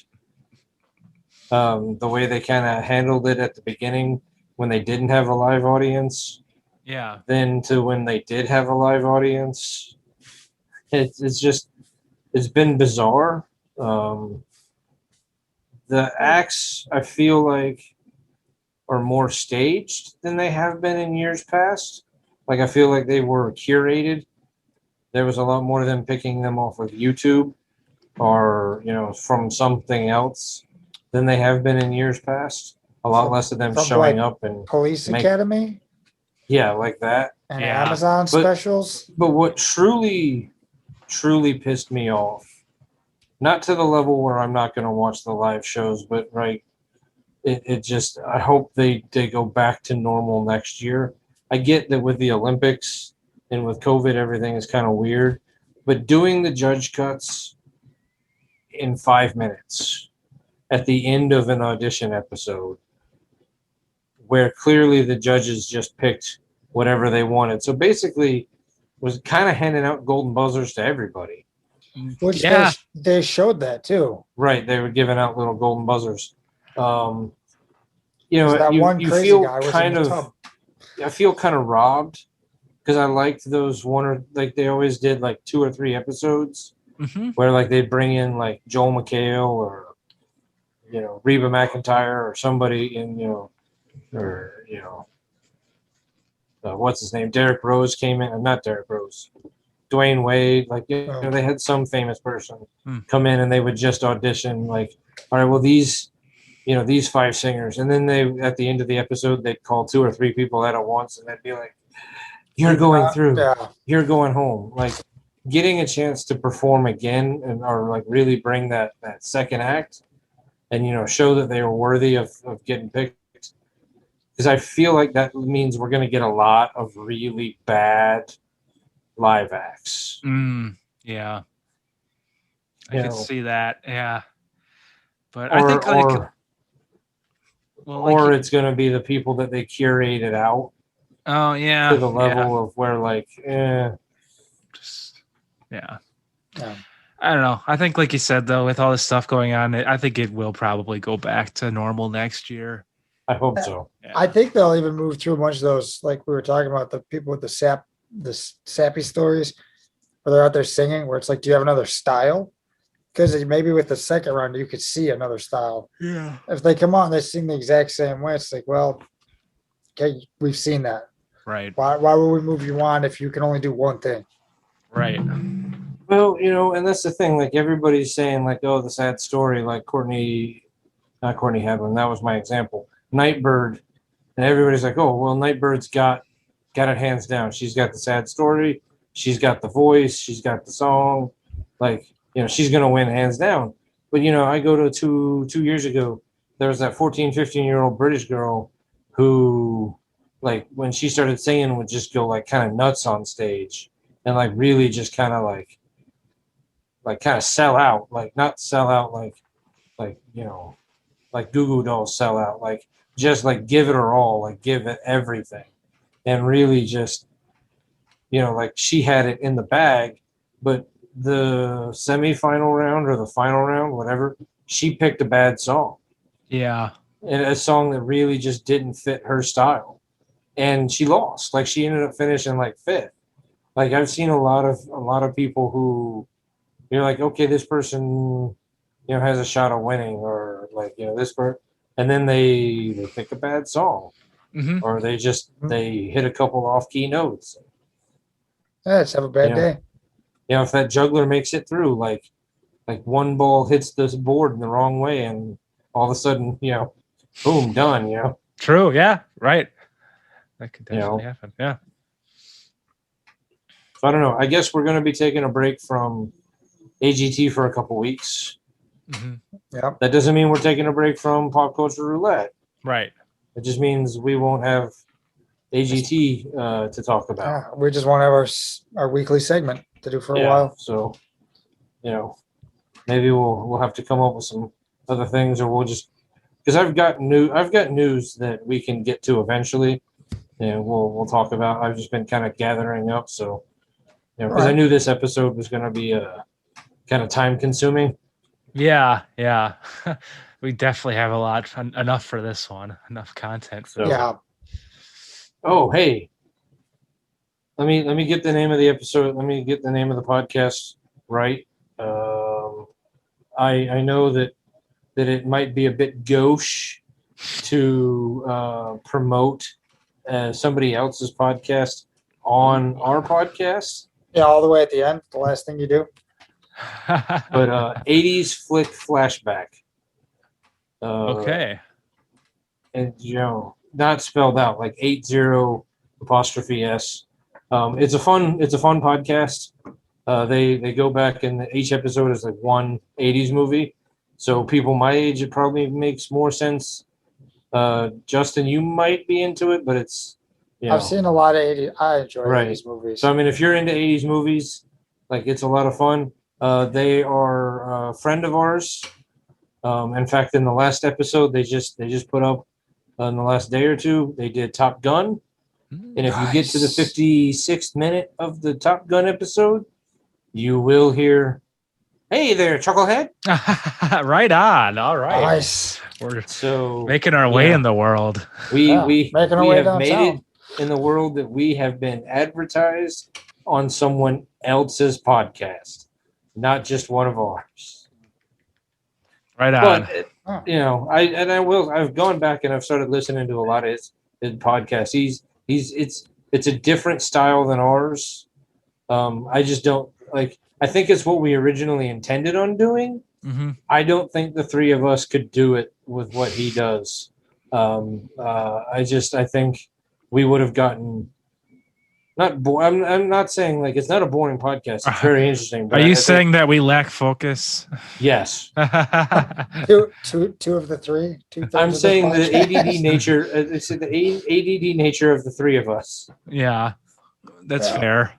The way they kind of handled it at the beginning when they didn't have a live audience, Yeah. then to when they did have a live audience, it's been bizarre. The acts I feel like are more staged than they have been in years past. Like I feel like they were curated. There was a lot more of them picking them off of YouTube or, you know, from something else than they have been in years past. A lot less of them From, showing like, up and Police Make- Academy yeah, like that. and Yeah. Amazon specials. But what truly pissed me off, not to the level where I'm not going to watch the live shows, but right, it just, I hope they go back to normal next year. I get that with the Olympics and with COVID, everything is kind of weird, but doing the judge cuts in 5 minutes at the end of an audition episode, where clearly the judges just picked whatever they wanted. So basically, was kind of handing out golden buzzers to everybody. Which Yeah. they showed that too. Right, they were giving out little golden buzzers. You know, That one you crazy feel guy was in kind the of, tub. I feel kind of robbed because I liked those one or like they always did like 2 or 3 episodes Mm-hmm. where like they bring in like Joel McHale or, you know, Reba McEntire or somebody in, you know, or, you know, what's his name? Derek Rose came in, not Derek Rose, Dwayne Wade. Like, you know, they had some famous person come in and they would just audition. Like, all right, well, these, you know, these 5 singers, and then they at the end of the episode they'd call 2 or 3 people out at once, and they'd be like, "You're going through, Yeah. you're going home." Like, getting a chance to perform again and or like really bring that second act, and you know, show that they were worthy of getting picked. Because I feel like that means we're going to get a lot of really bad live acts. Yeah. I You could know, see that. Yeah. But or, I think like, or it's going to be the people that they curated out oh yeah, to the level of where like, just, yeah. Yeah. I don't know. I think, like you said, though, with all this stuff going on, I think it will probably go back to normal next year. I hope so. Yeah. I think they'll even move through a bunch of those, like we were talking about, the people with the sappy stories, where they're out there singing, where it's like, do you have another style? Because maybe with the second round, you could see another style. Yeah. If they come out and they sing the exact same way, it's like, well, okay, we've seen that. Right. Why would we move you on if you can only do one thing? Right. Well, you know, and that's the thing. Like everybody's saying, like, oh, the sad story, like not Courtney Hadwin. That was my example. Nightbird, and everybody's like, oh, well, Nightbird's got it hands down. She's got the sad story. She's got the voice. She's got the song. Like, you know, she's gonna win hands down. But you know, I go to two years ago. There was that 14, 15-year-old British girl who like when she started singing, would just go like kind of nuts on stage, and like really just kind of like kind of sell out, like not sell out like you know like Goo Goo Dolls sell out, like just like give it her all, like give it everything, and really just like she had it in the bag, but the semifinal round or the final round, whatever, she picked a bad song Yeah. and a song that really just didn't fit her style, and she lost. Like she ended up finishing like fifth. Like I've seen a lot of people who you're like, okay, this person has a shot of winning, or like this person, and then they pick a bad song, Hmm. or they hit a couple off key notes. Yeah, just have a bad day. If that juggler makes it through, like one ball hits this board in the wrong way, and all of a sudden, boom, done. True. Yeah. Right. That could You know. definitely happen. Yeah. So I don't know. I guess we're going to be taking a break from AGT for a couple weeks. Hmm. Yep. That doesn't mean we're taking a break from Pop Culture Roulette. Right. It just means we won't have AGT to talk about. Yeah, we just want to have our weekly segment to do for a while. So, maybe we'll have to come up with some other things, or we'll just because I've got news that we can get to eventually, and we'll talk about. I've just been kind of gathering up, so because I knew this episode was going to be kind of time consuming. Yeah. Yeah. We definitely have enough for this one. Enough content. So Yeah. Oh, hey. Let me get the name of the episode. Let me get the name of the podcast right. I know that it might be a bit gauche to promote somebody else's podcast on our podcast. Yeah, all the way at the end, the last thing you do. But 80s Flick Flashback. Okay. And not spelled out, like 80 apostrophe S. It's a fun podcast. They go back, and each episode is like one 80s movie. So people my age, it probably makes more sense. Justin, you might be into it, but it's I've seen a lot of 80s. I enjoy Right. 80s movies. So I mean, if you're into 80s movies, like it's a lot of fun. They are a friend of ours. In fact, in the last episode, they just put up in the last day or two, they did Top Gun. And if you get to the 56th minute of the Top Gun episode, you will hear, "Hey there, Chucklehead." Right on. All right. Nice. We're So making our way in the world. we making our way have downtown. made it in the world that we have been advertised on someone else's podcast, not just one of ours. Right on. But I've gone back and I've started listening to a lot of his podcasts. It's a different style than ours. I just don't like. I think it's what we originally intended on doing. Mm-hmm. I don't think the three of us could do it with what he does. I think we would have gotten not. I'm not saying like it's not a boring podcast. It's very interesting. But Are you I saying that we lack focus? Yes. Two of the three. I'm saying the ADD nature. It's the ADD nature of the three of us. Yeah, that's fair.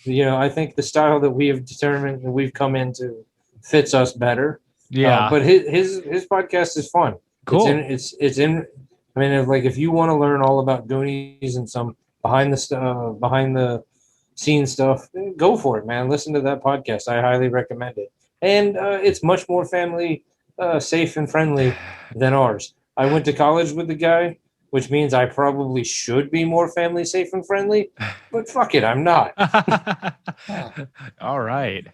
I think the style that we have determined that we've come into fits us better. Yeah, but his podcast is fun. Cool. It's in. I mean, if you want to learn all about Goonies and some behind the scenes stuff, go for it, man. Listen to that podcast. I highly recommend it. And it's much more family safe and friendly than ours. I went to college with the guy, which means I probably should be more family safe and friendly, but fuck it, I'm not. All right.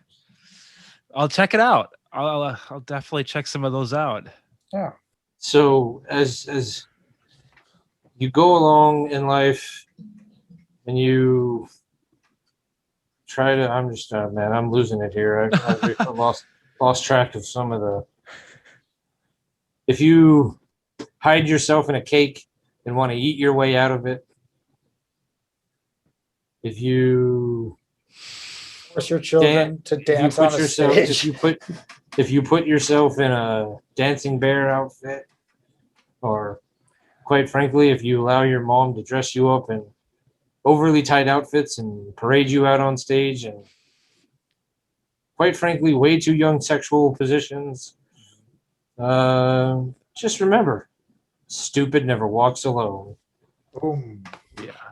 I'll check it out. I'll definitely check some of those out. Yeah. So as you go along in life and you try to, I'm just, man, I'm losing it here. I've lost track of some of the, if you hide yourself in a cake and want to eat your way out of it, if you force your children to dance on a stage, if you put yourself in a dancing bear outfit, or quite frankly, if you allow your mom to dress you up in overly tight outfits and parade you out on stage and, quite frankly, way too young sexual positions, just remember, stupid never walks alone. Boom. Yeah.